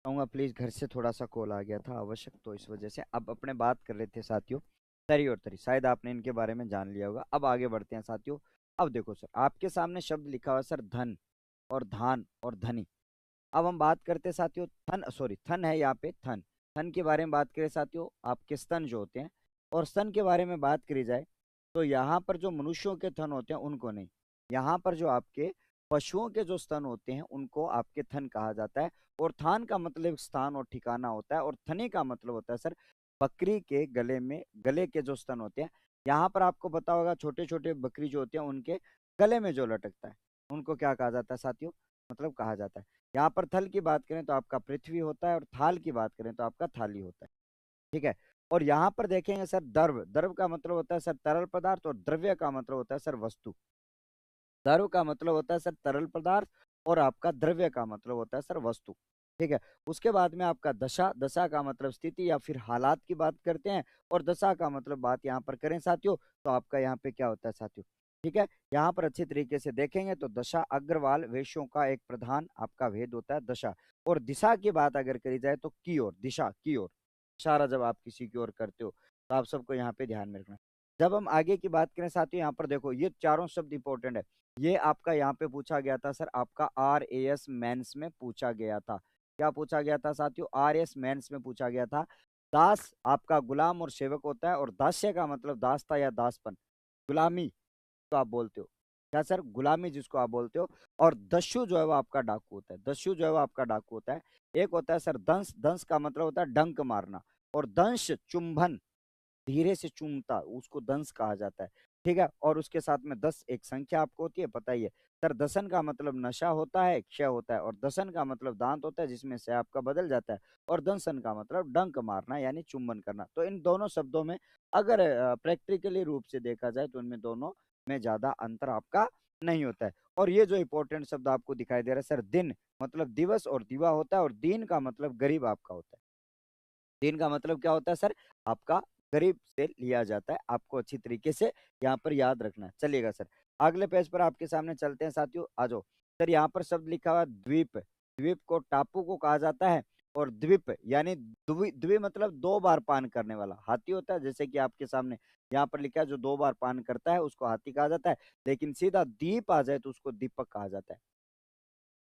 कहूँगा प्लीज, घर से थोड़ा सा कॉल आ गया था आवश्यक, तो इस वजह से। अब अपने बात कर रहे थे साथियों तरी और तरी, शायद आपने इनके बारे में जान लिया होगा। अब आगे बढ़ते हैं साथियों। अब देखो सर, आपके सामने शब्द लिखा हुआ है सर, धन और धान और धनी। अब हम बात करते हैं साथियों, थन सॉरी थन है यहाँ पे, थन। थन के बारे में बात करें साथियों, आपके स्तन जो होते हैं। और स्तन के बारे में बात करी जाए तो यहाँ पर जो मनुष्यों के थन होते हैं उनको नहीं, यहाँ पर जो आपके पशुओं के जो स्तन होते हैं उनको आपके थन कहा जाता है। और थान का मतलब स्थान और ठिकाना होता है, और थनी का मतलब होता है सर बकरी के गले में, गले के जो स्तन होते हैं। यहाँ पर आपको पता होगा, छोटे छोटे बकरी जो होते हैं उनके गले में जो लटकता है उनको क्या कहा जाता है साथियों, मतलब कहा जाता है। यहाँ पर थल की बात करें तो आपका पृथ्वी होता है, और थाल की बात करें तो आपका थाली होता है। ठीक है। और यहाँ पर देखेंगे सर, द्रव, द्रव का मतलब होता है सर तरल पदार्थ, और द्रव्य का मतलब होता है सर वस्तु। द्रव का मतलब होता है सर तरल पदार्थ, और आपका द्रव्य का मतलब होता है सर वस्तु। ठीक है। उसके बाद में आपका दशा, दशा का मतलब स्थिति या फिर हालात की बात करते हैं। और दशा का मतलब बात यहाँ पर करें साथियों, तो आपका यहाँ पे क्या होता है साथियों। ठीक है। यहाँ पर अच्छे तरीके से देखेंगे तो दशा अग्रवाल वेशों का एक प्रधान आपका भेद होता है दशा। और दिशा की बात अगर करी जाए तो की ओर, दिशा की ओर इशारा जब आप किसी की ओर करते हो, तो आप सबको यहाँ पे ध्यान में रखना। जब हम आगे की बात करें साथियों, यहाँ पर देखो ये चारों शब्द इंपॉर्टेंट है। ये आपका यहाँ पे पूछा गया था सर, आपका RAS मेंस में पूछा गया था। क्या पूछा गया था साथियों, RAS मेंस में पूछा गया था। दास आपका गुलाम और सेवक होता है, और दास्य का मतलब दासता या दासपन, गुलामी तो आप बोलते हो। क्या सर, गुलामी जिसको आप बोलते हो। और दस्यु जो है वो आपका डाकू होता है, दस्यु जो है वो आपका डाकू होता है। एक होता है सर दंश, दंश का मतलब होता है डंक मारना। और दंश चुंबन, धीरे से चूमता, उसको दंश कहा जाता है। ठीक है। और उसके साथ में 10 एक संख्या आपको होती है, पता ही है। सर दसन का मतलब नशा होता है, क्षय होता है। और दसन का मतलब दांत होता है जिसमें से आपका बदल जाता है। और दंसन का मतलब डंक मारना यानी चुंबन करना। तो इन दोनों शब्दों में अगर प्रैक्टिकली रूप से देखा जाए तो इनमें दोनों में ज्यादा अंतर आपका नहीं होता है। और ये जो इंपॉर्टेंट शब्द आपको दिखाई दे रहा है सर, दिन मतलब दिवस और दिवा होता है। और दीन का मतलब गरीब आपका होता है। दिन का मतलब क्या होता है सर, आपका गरीब से लिया जाता है। आपको अच्छी तरीके से यहाँ पर याद रखना है। चलिएगा सर, अगले पेज पर आपके सामने चलते हैं साथियों, आ जाओ। सर यहाँ पर शब्द लिखा हुआ है द्वीप। द्वीप को टापू को कहा जाता है। और द्वीप यानी द्वि द्वि मतलब 2 बार पान करने वाला हाथी होता है, जैसे कि आपके सामने यहाँ पर लिखा है, जो 2 बार पान करता है उसको हाथी कहा जाता है। लेकिन सीधा दीप आ जाए तो उसको दीपक कहा जाता है।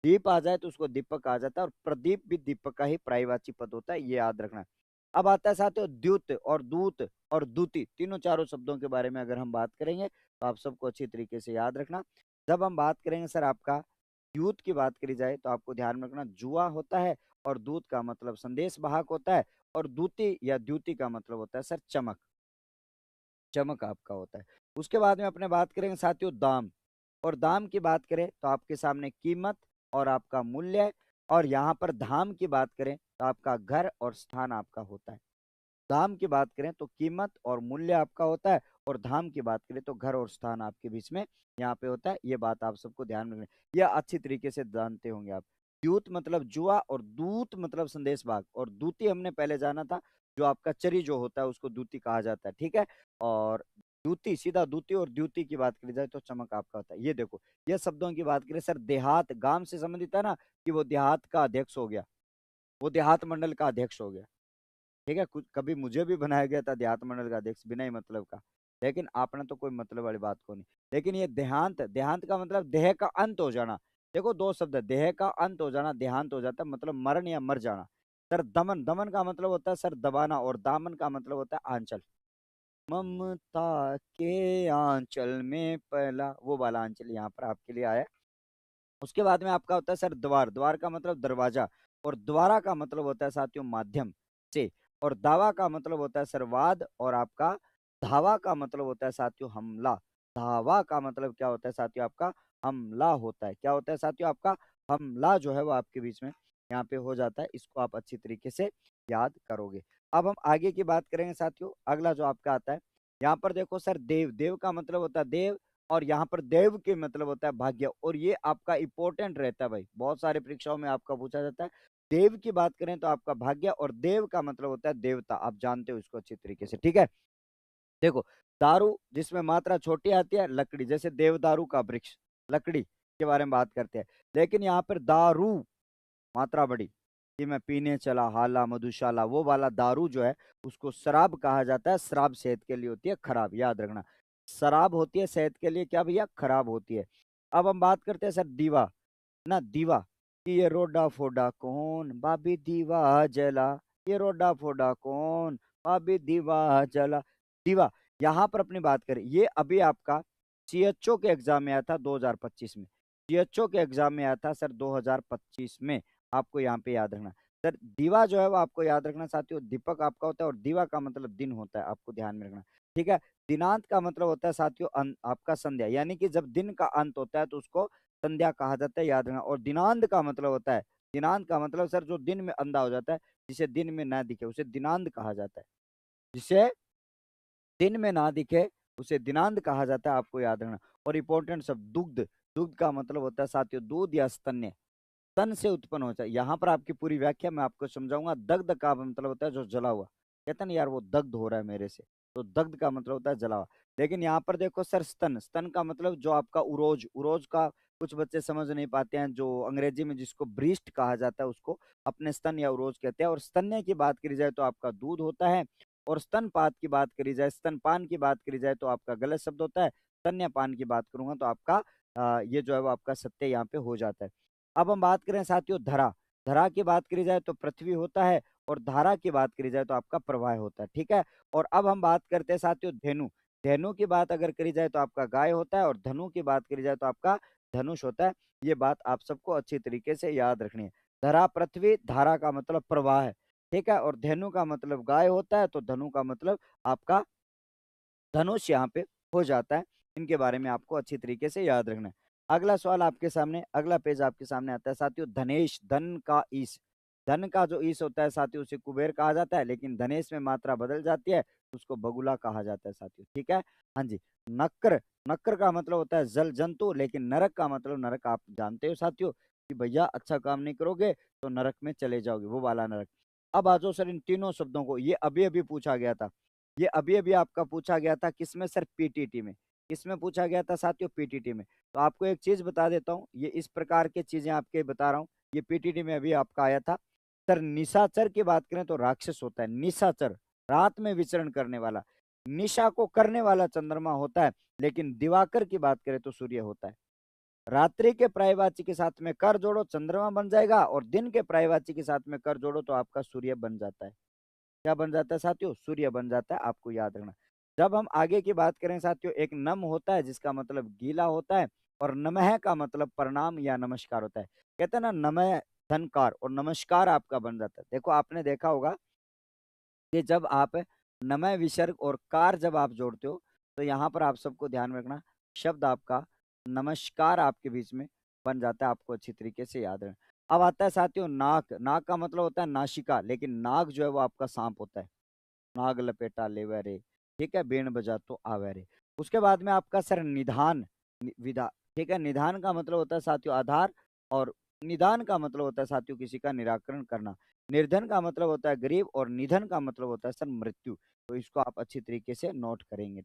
दीप आ जाए तो उसको दीपक कहा जाता है। और प्रदीप भी दीपक का ही पर्यायवाची पद होता है, ये याद रखना। अब आता है साथियों द्युत और दूत और दूती, तीनों चारों शब्दों के बारे में अगर हम बात करेंगे तो आप सबको अच्छी तरीके से याद रखना। जब हम बात करेंगे सर आपका द्यूत की बात करी जाए तो आपको ध्यान में रखना, जुआ होता है। और दूत का मतलब संदेश वाहक होता है। और दूती या द्युति का मतलब होता है सर चमक, चमक आपका होता है। उसके बाद में अपने बात करेंगे साथियों दाम। और दाम की बात करें तो आपके सामने कीमत और आपका मूल्य। और यहाँ पर धाम की बात करें तो आपका घर और स्थान आपका होता है। दाम की बात करें तो कीमत और मूल्य आपका होता है। और धाम की बात करें तो घर और स्थान आपके बीच में यहाँ पे होता है। ये बात आप सबको ध्यान में रखना, यह अच्छी तरीके से जानते होंगे आप। द्यूत मतलब जुआ, और दूत मतलब संदेश भाग। और दूती हमने पहले जाना था, जो आपका चरी जो होता है उसको दूती कहा जाता है। ठीक है। और द्यूति, सीधा द्यूति और द्यूति की बात करी जाए तो चमक आपका होता है। ये देखो, ये शब्दों की बात करें सर, देहात गांव से संबंधित है ना, कि वो देहात का अध्यक्ष हो गया, वो देहात मंडल का अध्यक्ष हो गया। ठीक है। कुछ कभी मुझे भी बनाया गया था देहात मंडल का अध्यक्ष, बिना ही मतलब का। लेकिन आपने तो कोई मतलब वाली बात को नहीं। लेकिन ये देहांत, देहांत का मतलब देह का अंत हो जाना। देखो 2 शब्द है, देह का अंत हो जाना, देहांत हो जाता है मतलब मरण या मर जाना। सर दमन, दमन का मतलब होता है सर दबाना। और दामन का मतलब होता है आंचल, ममता के आंचल में पहला, वो वाला आंचल यहाँ पर आपके लिए आया। उसके बाद में आपका होता है सर द्वार, द्वार का मतलब दरवाजा। और द्वारा का मतलब होता है साथियों माध्यम से। और दावा का मतलब होता है सर वाद। और आपका धावा का मतलब होता है साथियों हमला। धावा का मतलब क्या होता है साथियों, आपका हमला होता है। क्या होता है साथियों, आपका हमला जो है वो आपके बीच में यहाँ पे हो जाता है। इसको आप अच्छी तरीके से याद करोगे। अब हम आगे की बात करेंगे साथियों, अगला जो आपका आता है, यहाँ पर देखो सर देव, देव का मतलब होता है देव। और यहाँ पर देव के मतलब होता है भाग्य। और ये आपका इंपॉर्टेंट रहता है भाई, बहुत सारे परीक्षाओं में आपका पूछा जाता है। देव की बात करें तो आपका भाग्य। और देव का मतलब होता है देवता, आप जानते हो इसको अच्छी तरीके से। ठीक है। देखो, दारू जिसमें मात्रा छोटी आती है, लकड़ी, जैसे देवदारू का वृक्ष, लकड़ी के बारे में बात करते हैं। लेकिन यहाँ पर दारू मात्रा बड़ी, कि मैं पीने चला हाला मधुशाला, वो वाला दारू जो है उसको शराब कहा जाता है। शराब सेहत के लिए होती है खराब, याद रखना। शराब होती है सेहत के लिए क्या भैया, खराब होती है। अब हम बात करते हैं सर दीवा, ना दीवा, कि ये रोडा फोडा कौन बाबी दीवा जला, ये रोडा फोडा कौन बाबी दीवा जला। दीवा, यहाँ पर अपनी बात करें, ये अभी आपका सीएचओ के एग्जाम में आया था 2025 में। सीएचओ के एग्जाम में आया था सर 2025 में, आपको यहाँ पे याद रखना। सर दीवा जो है वो आपको याद रखना साथियों, दीपक आपका होता है और दीवा का मतलब दिन होता है, आपको ध्यान में रखना। ठीक है। दिनांत का मतलब होता है साथियों आपका संध्या, यानी कि जब दिन का अंत होता है तो उसको संध्या कहा जाता है, याद रखना। और दिनांत का मतलब होता है, दिनांत का मतलब सर जो दिन में अंधा हो जाता है, जिसे दिन में ना दिखे उसे दिनांत कहा जाता है। जिसे दिन में ना दिखे उसे दिनांत कहा जाता है, आपको याद रखना। और इंपॉर्टेंट शब्द दुग्ध, दुग्ध का मतलब होता है साथियों दूध या स्तन्य, तन से उत्पन्न होता है। यहाँ पर आपकी पूरी व्याख्या मैं आपको समझाऊंगा। दग्ध का मतलब होता है जो जला हुआ, कहते हैं ना यार वो दग्ध हो रहा है मेरे से, तो दग्ध का मतलब होता है जला हुआ। लेकिन यहाँ पर देखो सर स्तन, स्तन का मतलब जो आपका उरोज, उरोज का कुछ बच्चे समझ नहीं पाते हैं, जो अंग्रेजी में जिसको ब्रीस्ट कहा जाता है उसको अपने स्तन या उरोज कहते हैं। और स्तन्य की बात करी जाए तो आपका दूध होता है, और स्तनपात की बात करी जाए, स्तनपान की बात करी जाए तो आपका गलत शब्द होता है। स्तन्यपान की बात करूंगा तो आपका ये जो है वो आपका सत्य यहाँ पे हो जाता है। अब हम बात करें साथियों धरा, धरा की बात करी जाए तो पृथ्वी होता है, और धारा की बात करी जाए तो आपका प्रवाह होता है। ठीक है। और अब हम बात करते हैं साथियों धेनु, धेनु की बात अगर करी जाए तो आपका गाय होता है, और धनु की बात करी जाए तो आपका धनुष होता है। ये बात आप सबको अच्छी तरीके से याद रखनी है। धरा पृथ्वी, धारा का मतलब प्रवाह है, ठीक है। और धेनु का मतलब गाय होता है, तो धनु का मतलब आपका धनुष यहाँ पे हो जाता है। इनके बारे में आपको अच्छी तरीके से याद रखना है। अगला सवाल आपके सामने, अगला पेज आपके सामने आता है साथियों धनेश, धन का ईश, धन का जो ईश होता है साथियों उसे कुबेर कहा जाता है, लेकिन धनेश में मात्रा बदल जाती है तो उसको बगुला कहा जाता है साथियों। ठीक है। हाँ जी। नक्र, नक्र का मतलब होता है जल जंतु, लेकिन नरक का मतलब, नरक आप जानते हो साथियों कि भैया अच्छा काम नहीं करोगे तो नरक में चले जाओगे, वो वाला नरक। अब आ जाओ सर इन तीनों शब्दों को, ये अभी अभी पूछा गया था, ये अभी अभी आपका पूछा गया था किसमें सर, पीटीटी में। किसमें पूछा गया था साथियों, पीटीटी में। तो आपको एक चीज बता देता हूँ, ये इस प्रकार की चीजें आपके बता रहा हूँ, ये पीटीटी में अभी आपका आया था। सर निशाचर की बात करें तो राक्षस होता है, निशाचर रात में विचरण करने वाला, निशा को करने वाला चंद्रमा होता है, लेकिन दिवाकर की बात करें तो सूर्य होता है। रात्रि के पर्यायवाची के साथ में कर जोड़ो चंद्रमा बन जाएगा, और दिन के पर्यायवाची के साथ में कर जोड़ो तो आपका सूर्य बन जाता है। क्या बन जाता है साथियों, सूर्य बन जाता है, आपको याद रखना। जब हम आगे की बात करें साथियों, एक नम होता है जिसका मतलब गीला होता है, और नमः का मतलब प्रणाम या नमस्कार होता है। कहते हैं ना नमः धनकार, और नमस्कार आपका बन जाता है। देखो आपने देखा होगा कि जब आप नमः विसर्ग और कार जब आप जोड़ते हो तो यहाँ पर आप सबको ध्यान में रखना, शब्द आपका नमस्कार आपके बीच में बन जाता है, आपको अच्छी तरीके से याद रखना। अब आता है साथियों नाक, नाक का मतलब होता है नासिका, लेकिन नाग जो है वो आपका सांप होता है। नाग लपेटा लेवे रे, ठीक है, बेण बजा तो आवे रे। उसके बाद में आपका सर निधान, विधा, ठीक है। निधान का मतलब होता है साथियों आधार, और निदान का मतलब होता है साथियों किसी का निराकरण करना। निर्धन का मतलब होता है गरीब, और निधन का मतलब होता है सर मृत्यु। तो इसको आप अच्छी तरीके से नोट करेंगे।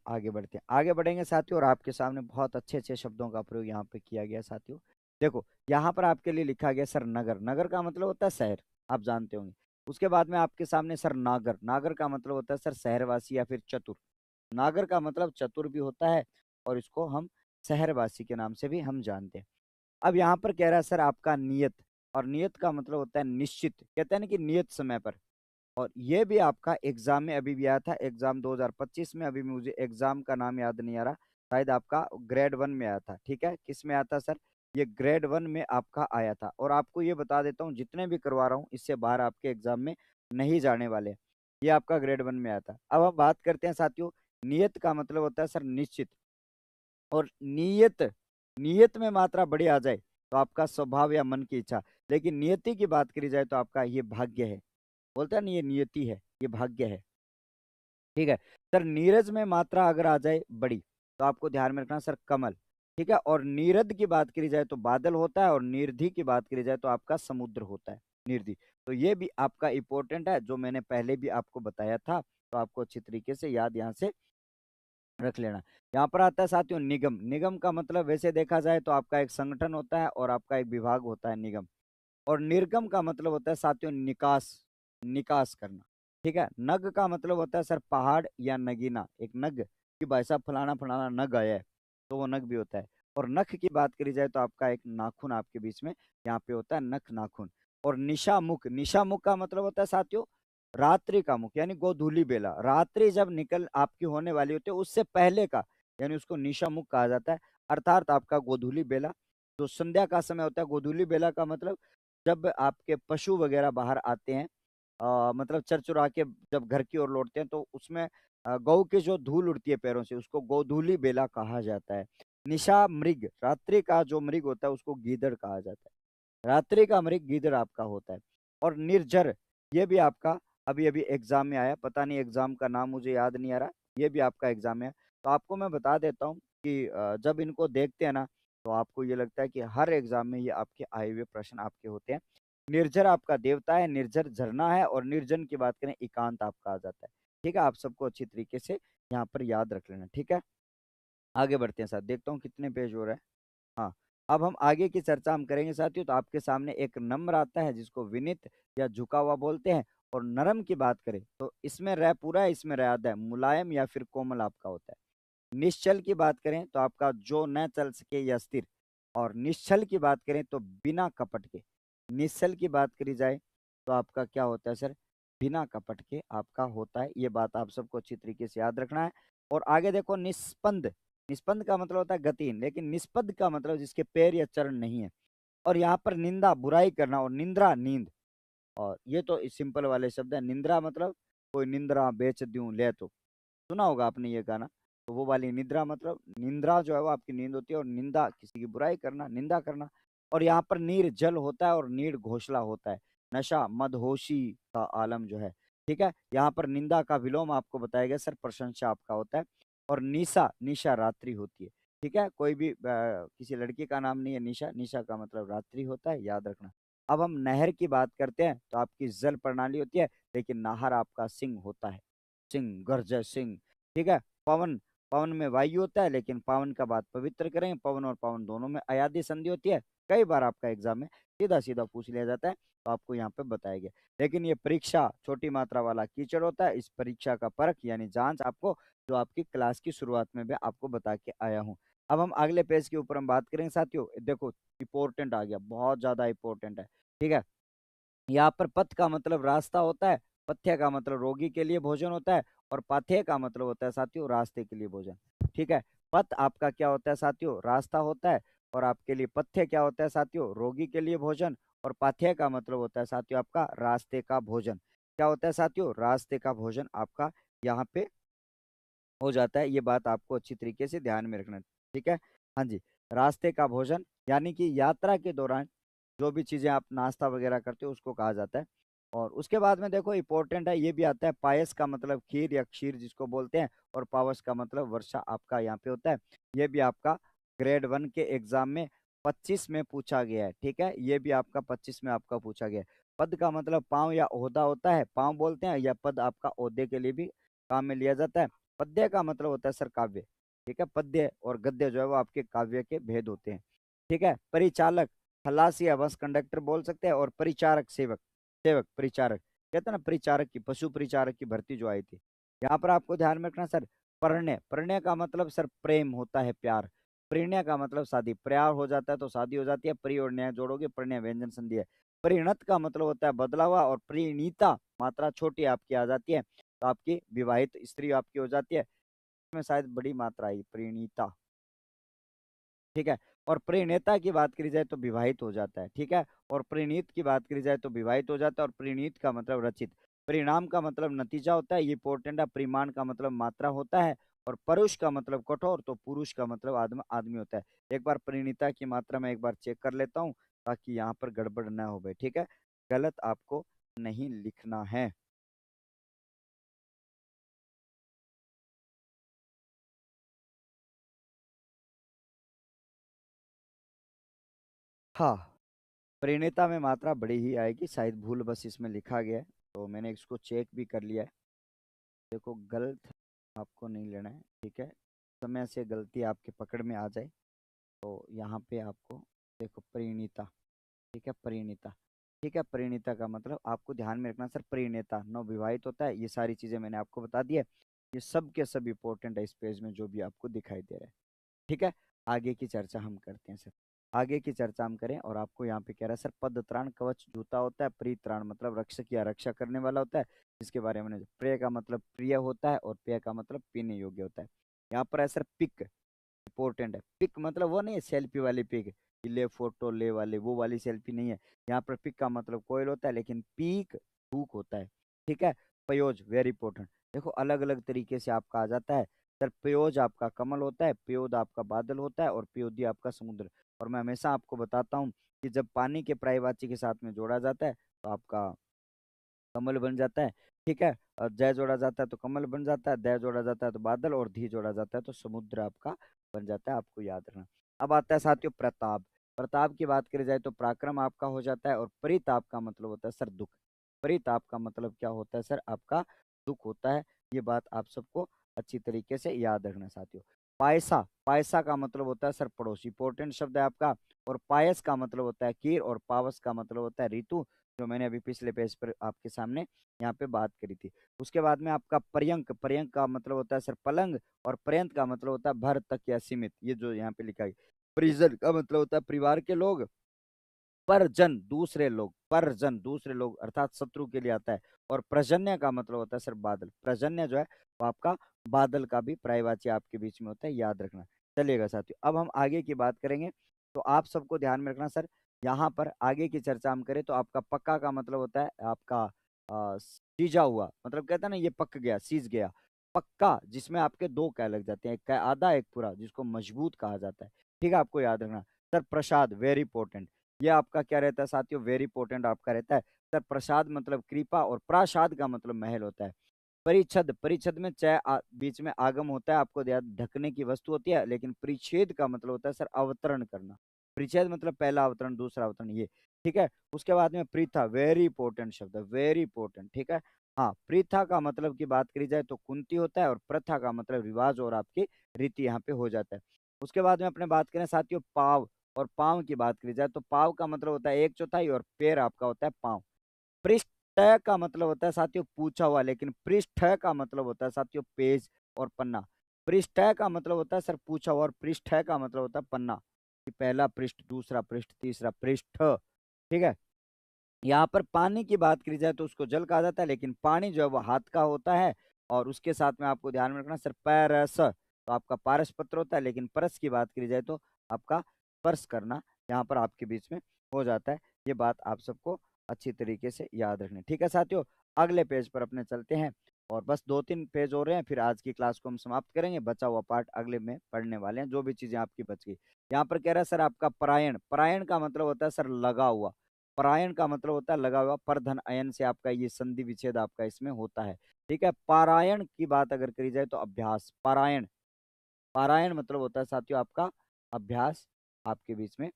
आगे बढ़ते हैं, आगे बढ़ेंगे साथियों, और आपके सामने बहुत अच्छे अच्छे शब्दों का प्रयोग यहाँ पे किया गया साथियों। देखो यहाँ पर आपके लिए लिखा गया सर नगर, नगर का मतलब होता है शहर, आप जानते होंगे। उसके बाद में आपके सामने सर नागर, नागर का मतलब होता है सर शहरवासी या फिर चतुर। नागर का मतलब चतुर भी होता है, और इसको हम शहरवासी के नाम से भी हम जानते हैं। अब यहाँ पर कह रहा है सर आपका नियत, और नियत का मतलब होता है निश्चित, कहते हैं ना कि नियत समय पर। और ये भी आपका एग्जाम में अभी भी आया था, एग्जाम 2025 में, अभी मुझे एग्जाम का नाम याद नहीं आ रहा, शायद आपका ग्रेड 1 में आया था। ठीक है, किस में आया था सर, ये ग्रेड 1 में आपका आया था। और आपको ये बता देता हूँ, जितने भी करवा रहा हूँ इससे बाहर आपके एग्जाम में नहीं जाने वाले। ये आपका ग्रेड 1 में आया था। अब हम बात करते हैं साथियों, नियत का मतलब होता है सर निश्चित। और नियत, नियत में मात्रा बड़ी आ जाए तो आपका स्वभाव या मन की इच्छा। लेकिन नियति की बात करी जाए तो आपका ये भाग्य है। बोलता है ना, ये नियति है, ये भाग्य है। ठीक है सर। नीरज में मात्रा अगर आ जाए बड़ी तो आपको ध्यान में रखना सर कमल। ठीक है। और नीरद की बात करी जाए तो बादल होता है, और निरधि की बात करी जाए तो आपका समुद्र होता है, निरधि। तो ये भी आपका इंपॉर्टेंट है, जो मैंने पहले भी आपको बताया था। तो आपको अच्छी तरीके से याद यहाँ से रख लेना। यहाँ पर आता है साथियों निगम। निगम का मतलब वैसे देखा जाए तो आपका एक संगठन होता है और आपका एक विभाग होता है निगम। और निर्गम का मतलब होता है साथियों निकास, निकास करना। ठीक है। नग का मतलब होता है सर पहाड़ या नगीना। एक नग कि भाई साहब फलाना फलाना नग आया है, तो वो नग भी होता है। और नख की बात करी जाए तो आपका एक नाखून आपके बीच में यहाँ पे होता है, नख नाखून। और निशामुख, निशामुख का मतलब होता है साथियों रात्रि का मुख, यानी गोधूली बेला। रात्रि जब निकल आपकी होने वाली होती है उससे पहले का, यानी उसको निशामुख कहा जाता है। अर्थात आपका गोधूली बेला जो संध्या का समय होता है। गोधूली बेला का मतलब जब आपके पशु वगैरह बाहर आते हैं, मतलब चर चुरा के जब घर की ओर लौटते हैं, तो उसमें गौ की जो धूल उड़ती है पैरों से उसको गोधूली बेला कहा जाता है। निशा मृग, रात्रि का जो मृग होता है उसको गीदड़ कहा जाता है। रात्रि का मृग गीदड़ आपका होता है। और निर्जर, ये भी आपका अभी अभी एग्जाम में आया, पता नहीं एग्जाम का नाम मुझे याद नहीं आ रहा। ये भी आपका एग्जाम है। तो आपको मैं बता देता हूँ कि जब इनको देखते हैं ना, तो आपको ये लगता है कि हर एग्जाम में ये आपके आए हुए प्रश्न आपके होते हैं। निर्जर आपका देवता है, निर्जर झरना है, और निर्जन की बात करें एकांत आपका आ जाता है। ठीक है। आप सबको अच्छी तरीके से यहाँ पर याद रख लेना। ठीक है। आगे बढ़ते हैं साथ, देखता हूँ कितने पेज हो रहे हैं। हाँ। अब हम आगे की चर्चा हम करेंगे साथियों। तो आपके सामने एक नम्र आता है जिसको विनित या झुका हुआ बोलते हैं। और नरम की बात करें तो इसमें रह पूरा है, इसमें रह आधा है, मुलायम या फिर कोमल आपका होता है। निश्चल की बात करें तो आपका जो न चल सके या स्थिर। और निश्चल की बात करें तो बिना कपट के। निश्चल की बात करी जाए तो आपका क्या होता है सर, बिना कपट के आपका होता है। ये बात आप सबको अच्छी तरीके से याद रखना है। और आगे देखो निस्पंद। निस्पंद का मतलब होता है गतिहीन, लेकिन निष्पद का मतलब जिसके पैर या चरण नहीं है। और यहाँ पर निंदा बुराई करना, और निंद्रा नींद। और ये तो सिंपल वाले शब्द है। निंद्रा मतलब कोई निंद्रा बेच दूं ले, तो सुना होगा आपने ये गाना। तो वो वाली निद्रा मतलब निंद्रा जो है वो आपकी नींद होती है, और निंदा किसी की बुराई करना, निंदा करना। और यहाँ पर नीर जल होता है और नीर घोषला होता है, नशा मदहोशी का आलम जो है। ठीक है। यहाँ पर निंदा का विलोम आपको बताया गया सर प्रशंसा आपका होता है। और निशा, निशा रात्रि होती है। ठीक है। कोई भी किसी लड़की का नाम नहीं है निशा, निशा का मतलब रात्रि होता है, याद रखना। अब हम नहर की बात करते हैं तो आपकी जल प्रणाली होती है, लेकिन नाहर आपका सिंह होता है, सिंह गरजय सिंह। ठीक है। पवन, पवन में वायु होता है, लेकिन पावन का बात पवित्र करें, पवन और पावन दोनों में अयादि संधि होती है। कई बार आपका एग्जाम में सीधा सीधा पूछ लिया जाता है, तो आपको यहाँ पे बताया गया। लेकिन ये परीक्षा छोटी मात्रा वाला कीचड़ होता है। इस परीक्षा का परख यानी जांच आपको जो आपकी क्लास की शुरुआत में भी आपको बता के आया हूँ। अब हम अगले पेज के ऊपर हम बात करेंगे साथियों। देखो इंपॉर्टेंट आ गया, बहुत ज्यादा इंपॉर्टेंट है। ठीक है। यहाँ पर पथ का मतलब रास्ता होता है, पथ्य का मतलब रोगी के लिए भोजन होता है, और पाथेय का मतलब होता है साथियों रास्ते के लिए भोजन। ठीक है। पथ आपका क्या होता है साथियों, रास्ता होता है। और आपके लिए पथ्य क्या होता है साथियों, रोगी के लिए भोजन। और पाथेय का मतलब होता है साथियों आपका रास्ते का भोजन। क्या होता है साथियों, रास्ते का भोजन आपका यहाँ पे हो जाता है। ये बात आपको अच्छी तरीके से ध्यान में रखना है। ठीक है। हाँ जी। रास्ते का भोजन यानी कि यात्रा के दौरान जो भी चीजें आप नाश्ता वगैरह करते हो उसको कहा जाता है। और उसके बाद में देखो इंपॉर्टेंट है, ये भी आता है पायस का मतलब खीर या क्षीर जिसको बोलते हैं। और पावस का मतलब वर्षा आपका यहाँ पे होता है। ये भी आपका ग्रेड 1 के एग्जाम में 25 में पूछा गया है। ठीक है। ये भी आपका 25 में आपका पूछा गया है। पद का मतलब पाँव या ओहदा होता है, पाँव बोलते हैं, या पद आपका ओहदे के लिए भी काम में लिया जाता है। पद्य का मतलब होता है सर काव्य। ठीक है। पद्य और गद्य जो है वो आपके काव्य के भेद होते हैं। ठीक है। परिचालक खलासी या बस कंडक्टर बोल सकते हैं। और परिचारक सेवक, सेवक परिचारक, कहते हैं ना परिचारक की, पशु परिचारक की भर्ती जो आई थी। यहाँ पर आपको ध्यान में रखना सर प्रणय, प्रणय का मतलब सर प्रेम होता है, प्यार। प्रणय का मतलब शादी, प्यार हो जाता है तो शादी हो जाती है, प्रिय और न्याय जोड़ोगे प्रणय व्यंजन संधि है। परिणत का मतलब होता है बदला हुआ, और परिणीता मात्रा छोटी आपकी आ जाती है, तो आपकी विवाहित स्त्री आपकी हो जाती है। में शायद बड़ी मात्रा आई परिणीता। ठीक है। और परिणेता की बात करी जाए तो विवाहित हो जाता है, ठीक है। और परिणीत की बात करी जाए तो विवाहित हो जाता है। और परिणीत का मतलब रचित। परिणाम का मतलब नतीजा होता है, ये इंपॉर्टेंट है। परिमाण का मतलब मात्रा होता है। और परुष का मतलब कठोर, तो पुरुष का मतलब आदमी होता है। एक बार परिणीता की मात्रा में एक बार चेक कर लेता हूँ, ताकि यहाँ पर गड़बड़ ना हो भाई, ठीक है। गलत आपको नहीं लिखना है। हाँ, परिणीता में मात्रा बड़ी ही आएगी, शायद भूल बस इसमें लिखा गया है, तो मैंने इसको चेक भी कर लिया है। देखो, गलत आपको नहीं लेना है, ठीक है। समय से गलती आपके पकड़ में आ जाए तो यहाँ पे आपको देखो परिणीता, ठीक है। परिणीता, ठीक है। परिणीता का मतलब आपको ध्यान में रखना सर, परिणीता नवविवाहित होता है। ये सारी चीजें मैंने आपको बता दी है। ये सब के सब इंपॉर्टेंट है इस पेज में, जो भी आपको दिखाई दे रहा है, ठीक है। आगे की चर्चा हम करते हैं सर। आगे की चर्चा हम करें, और आपको यहाँ पे कह रहा है सर, पद त्राण कवच जूता होता है। परित्राण मतलब रक्षक या रक्षा करने वाला होता है, जिसके बारे में प्रिय का मतलब प्रिय होता है, और पेय का मतलब पीने योग्य होता है। यहाँ पर है सर पिक, इंपॉर्टेंट है। पिक मतलब वो नहीं है सेल्फी वाली पिक, ले फोटो ले वाले, वो वाली सेल्फी नहीं है। यहाँ पर पिक का मतलब कोयल होता है, लेकिन पीक भूख होता है, ठीक है। पयोज वेरी इंपॉर्टेंट। देखो, अलग अलग तरीके से आपका आ जाता है सर। पयोज आपका कमल होता है, पयोद आपका बादल होता है, और पयोदी आपका समुद्र। और मैं हमेशा आपको बताता हूँ कि जब पानी के पर्यायवाची के साथ में जोड़ा जाता है तो आपका कमल बन जाता है, ठीक है। और जय जोड़ा जाता है तो कमल बन जाता है, दय जोड़ा जाता है तो बादल, और धी जोड़ा जाता है तो समुद्र आपका बन जाता है, आपको याद रखना। अब आता है साथियों प्रताप। प्रताप की बात करी जाए तो पराक्रम आपका हो जाता है। और परिताप का मतलब होता है सर दुख। परिताप का मतलब क्या होता है सर, आपका दुख होता है। ये बात आप सबको अच्छी तरीके से याद रखना साथियों। पायसा, पायसा का मतलब होता है सर पड़ोसी, इंपॉर्टेंट शब्द है आपका। और पायस का मतलब होता है खीर, और पावस का मतलब होता है ऋतु, जो मैंने अभी पिछले पेज पर आपके सामने यहाँ पे बात करी थी। उसके बाद में आपका पर्यंक, पर्यंक का मतलब होता है सर पलंग। और पर्यंत का मतलब होता है भर तक या सीमित, ये जो यहाँ पे लिखा है। परिजन का मतलब होता है परिवार के लोग। परजन दूसरे लोग, परजन दूसरे लोग अर्थात शत्रु के लिए आता है। और प्रजन्य का मतलब होता है सर बादल। प्रजन्य जो है वो आपका बादल का भी पर्यायवाची आपके बीच में होता है, याद रखना। चलिएगा साथियों, अब हम आगे की बात करेंगे, तो आप सबको ध्यान में रखना सर। यहाँ पर आगे की चर्चा हम करें तो आपका पक्का का मतलब होता है आपका सीजा हुआ, मतलब कहता है ना ये पक गया, सीज गया। पक्का जिसमें आपके दो कै लग जाते हैं, एक कै आधा एक पूरा, जिसको मजबूत कहा जाता है, ठीक है। आपको याद रखना सर। प्रसाद वेरी इंपॉर्टेंट, ये आपका क्या रहता है साथियों, वेरी इंपॉर्टेंट आपका रहता है सर। प्रसाद मतलब कृपा, और प्रासाद का मतलब महल होता है। परिच्छद, परिच्छद में बीच में आगम होता है, आपको याद ढकने की वस्तु होती है। लेकिन परिच्छेद का मतलब होता है सर अवतरण करना। परिच्छेद मतलब पहला अवतरण, दूसरा अवतरण, ये, ठीक है। उसके बाद में प्रीथा, वेरी इंपॉर्टेंट शब्द है, वेरी इंपॉर्टेंट, ठीक है। हाँ, प्रीथा का मतलब की बात करी जाए तो कुंती होता है। और प्रथा का मतलब रिवाज और आपकी रीति यहाँ पे हो जाता है। उसके बाद में अपने बात करें साथियों पाव, और पाँव की बात करी जाए तो पाव का मतलब होता है एक चौथाई, और पैर आपका होता है पाँव। पृष्ठ का मतलब होता है साथियों पूछा हुआ, लेकिन पृष्ठ का मतलब होता है साथियों पेज और पन्ना। पृष्ठ का मतलब होता है सर पूछा हुआ, और पृष्ठ का मतलब होता है पन्ना, कि पहला पृष्ठ, दूसरा पृष्ठ, तीसरा पृष्ठ, ठीक है। यहाँ पर पानी की बात करी जाए तो उसको जल कहा जाता है, लेकिन पानी जो है वो हाथ का होता है। और उसके साथ में आपको ध्यान में रखना सर पैरस, तो आपका पारस पत्र होता है। लेकिन परस की बात करी जाए तो आपका स्पर्श करना यहाँ पर आपके बीच में हो जाता है। ये बात आप सबको अच्छी तरीके से याद रखनी, ठीक है साथियों। अगले पेज पर अपने चलते हैं, और बस दो तीन पेज हो रहे हैं, फिर आज की क्लास को हम समाप्त करेंगे। बचा हुआ पार्ट अगले में पढ़ने वाले हैं, जो भी चीजें आपकी बच गई। यहाँ पर कह रहा है सर आपका परायण, परायण का मतलब होता है सर लगा हुआ। परायण का मतलब होता है लगा हुआ, पर धन अयन से आपका ये संधि विच्छेद आपका इसमें होता है, ठीक है। पारायण की बात अगर करी जाए तो अभ्यास, पारायण, पारायण मतलब होता है साथियों आपका अभ्यास आपके बीच में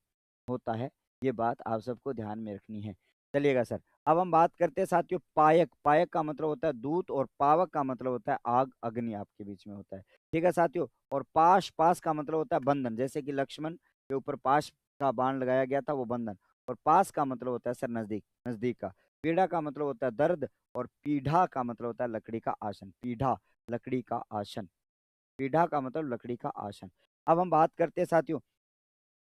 होता है। ये बात आप सबको ध्यान में रखनी है। चलिएगा सर, अब हम बात करते हैं साथियों पायक। पायक का मतलब होता है दूत, और पावक का मतलब होता है आग, अग्नि आपके बीच में होता है, ठीक है साथियों। और पाश, पास का मतलब होता है बंधन, जैसे कि लक्ष्मण के ऊपर पाश का बाण लगाया गया था, वो बंधन। और पास का मतलब होता है सर नजदीक, नजदीक का। पीड़ा का मतलब होता है दर्द। और पीढ़ा का मतलब होता है लकड़ी का आसन, पीढ़ा लकड़ी का आसन, पीढ़ा का मतलब लकड़ी का आसन। अब हम बात करते हैं साथियों,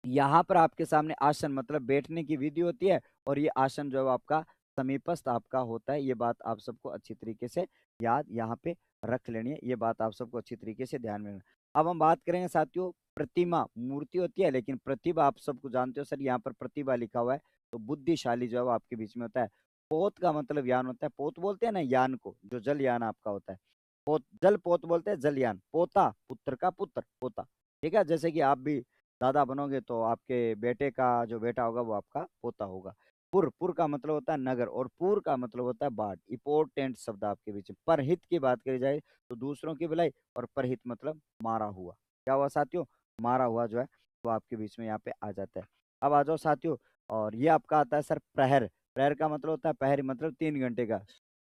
यहाँ पर आपके सामने आसन मतलब बैठने की विधि होती है। और ये आसन जो है आपका समीपस्थ आपका होता है। ये बात आप सबको अच्छी तरीके से याद यहाँ पे रख लेनी है, ये बात आप सबको अच्छी तरीके से ध्यान में रखना। अब हम बात करेंगे साथियों प्रतिमा, मूर्ति होती है, लेकिन प्रतिभा आप सबको जानते हो सर, यहाँ पर प्रतिभा लिखा हुआ है, तो बुद्धिशाली जो है वो आपके बीच में होता है। पोत का मतलब यान होता है, पोत बोलते हैं ना यान को, जो जल यान आपका होता है। पोत, जल पोत बोलते हैं, जल यान। पोता, पुत्र का पुत्र, पोता। ठीक है, जैसे कि आप भी दादा बनोगे तो आपके बेटे का जो बेटा होगा वो आपका पोता होगा। पुर, पुर का मतलब होता है नगर, और पूर का मतलब होता है बाढ़। इंपोर्टेंट शब्द आपके बीच में। परहित की बात करी जाए तो दूसरों की भलाई, और परहित मतलब मारा हुआ। क्या हुआ साथियों, मारा हुआ जो है वो आपके बीच में यहाँ पे आ जाता है। अब आ जाओ साथियों, और ये आपका आता है सर प्रहर। प्रहर का मतलब होता है प्रहरी, मतलब 3 घंटे का।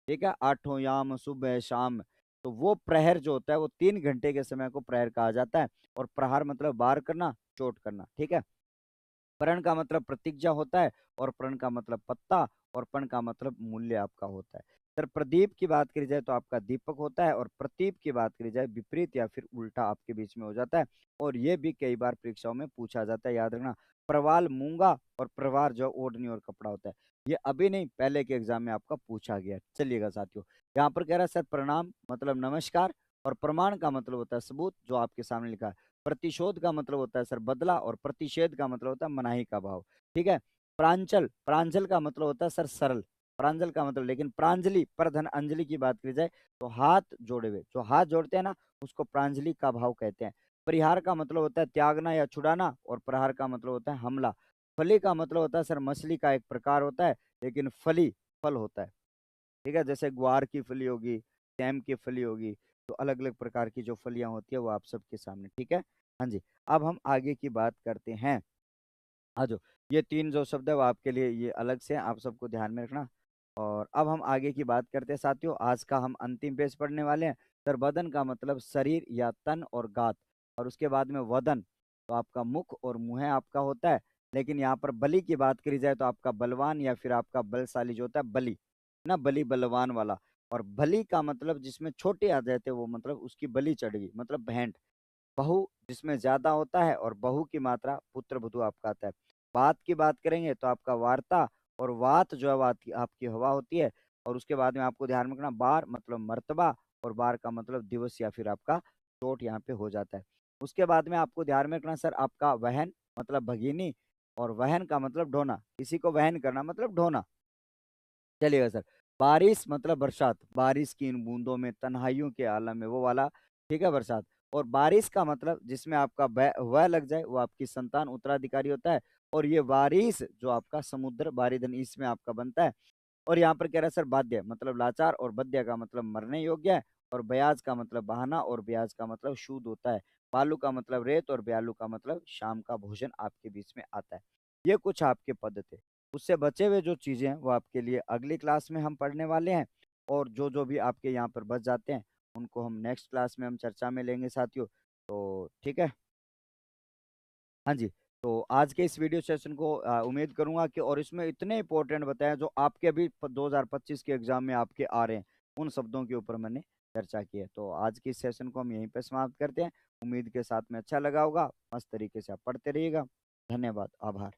ठीक है, आठों याम सुबह शाम, तो वो प्रहर जो होता है वो 3 घंटे के समय को प्रहर कहा जाता है। और प्रहार मतलब वार करना, चोट करना। ठीक है, प्रण का मतलब प्रतिज्ञा होता है, और प्रण का मतलब पत्ता, और पण का मतलब मूल्य आपका होता है। सर प्रदीप की बात करी जाए तो आपका दीपक होता है, और प्रतीप की बात करी जाए विपरीत या फिर उल्टा आपके बीच में हो जाता है। और ये भी कई बार परीक्षाओं में पूछा जाता है, याद रखना। प्रवाल मूंगा, और प्रवार जो ओढ़नी और कपड़ा होता है। ये अभी नहीं, पहले के एग्जाम में आपका पूछा गया। चलिएगा साथियों, यहाँ पर कह रहा है सर प्रणाम मतलब नमस्कार, और प्रमाण का मतलब होता है सबूत, जो आपके सामने लिखा है। प्रतिशोध का मतलब होता है सर बदला, और प्रतिषेध का मतलब होता है मनाही का भाव। ठीक है, प्रांचल, प्रांजल का मतलब होता है सर सरल। प्रांजल का मतलब, लेकिन प्रांजलि पर धन अंजलि की बात की जाए तो हाथ जोड़े हुए, जो हाथ जोड़ते हैं ना उसको प्रांजलि का भाव कहते हैं। परिहार का मतलब होता है त्यागना या छुड़ाना, और प्रहार का मतलब होता है हमला। फली का मतलब होता है सर मछली का एक प्रकार होता है, लेकिन फली फल होता है। ठीक है, जैसे ग्वार की फली होगी, सेम की फली होगी, तो अलग अलग प्रकार की जो फलियां होती है वो आप सबके सामने। ठीक है, हाँ जी। अब हम आगे की बात करते हैं। हाँ जो, ये तीन जो शब्द है वो आपके लिए ये अलग से हैं, आप सबको ध्यान में रखना। और अब हम आगे की बात करते हैं साथियों, आज का हम अंतिम पेज पढ़ने वाले हैं। सर बदन का मतलब शरीर या तन और गात, और उसके बाद में वदन, तो आपका मुख और मुंह आपका होता है। लेकिन यहाँ पर बलि की बात करी जाए तो आपका बलवान या फिर आपका बलशाली जो होता है बलि, ना बलि बलवान वाला। और बलि का मतलब जिसमें छोटे आ जाते हैं वो मतलब उसकी बलि चढ़ गई, मतलब भेंट। बहु जिसमें ज्यादा होता है, और बहु की मात्रा पुत्र वधु आपका आता है। बात की बात करेंगे तो आपका वार्ता, और वात जो है वो आपकी हवा होती है। और उसके बाद में आपको ध्यान में रखना, बार मतलब मर्तबा, और बार का मतलब दिवस या फिर आपका चोट यहाँ पे हो जाता है। उसके बाद में आपको ध्यान में रखना सर आपका वहन मतलब भगिनी, और वहन का मतलब ढोना, किसी को वहन करना मतलब ढोना। चलिएगा सर, बारिश मतलब बरसात, बारिश की इन बूंदों में तन्हाइयों के आलम में, वो वाला। ठीक है, बरसात। और बारिश का मतलब जिसमें आपका वह लग जाए वो आपकी संतान उत्तराधिकारी होता है। और ये वारिस जो आपका समुद्र बारिधन इसमें आपका बनता है। और यहाँ पर कह रहा है सर बाध्य मतलब लाचार, और बद्य का मतलब मरने योग्य है। और ब्याज का मतलब बहाना, और ब्याज का मतलब शुद्ध होता है। बालू का मतलब रेत, और ब्यालू का मतलब शाम का भोजन आपके बीच में आता है। ये कुछ आपके पद थे। उससे बचे हुए जो चीजें हैं वो आपके लिए अगली क्लास में हम पढ़ने वाले हैं। और जो जो भी आपके यहाँ पर बच जाते हैं उनको हम नेक्स्ट क्लास में हम चर्चा में लेंगे साथियों। तो ठीक है, हाँ जी। तो आज के इस वीडियो सेशन को उम्मीद करूंगा कि, और इसमें इतने इंपॉर्टेंट बताए जो आपके अभी 2025 के एग्जाम में आपके आ रहे हैं, उन शब्दों के ऊपर मैंने चर्चा की है। तो आज की इस सेशन को हम यहीं पे समाप्त करते हैं। उम्मीद के साथ में अच्छा लगा होगा, मस्त तरीके से आप पढ़ते रहिएगा। धन्यवाद, आभार।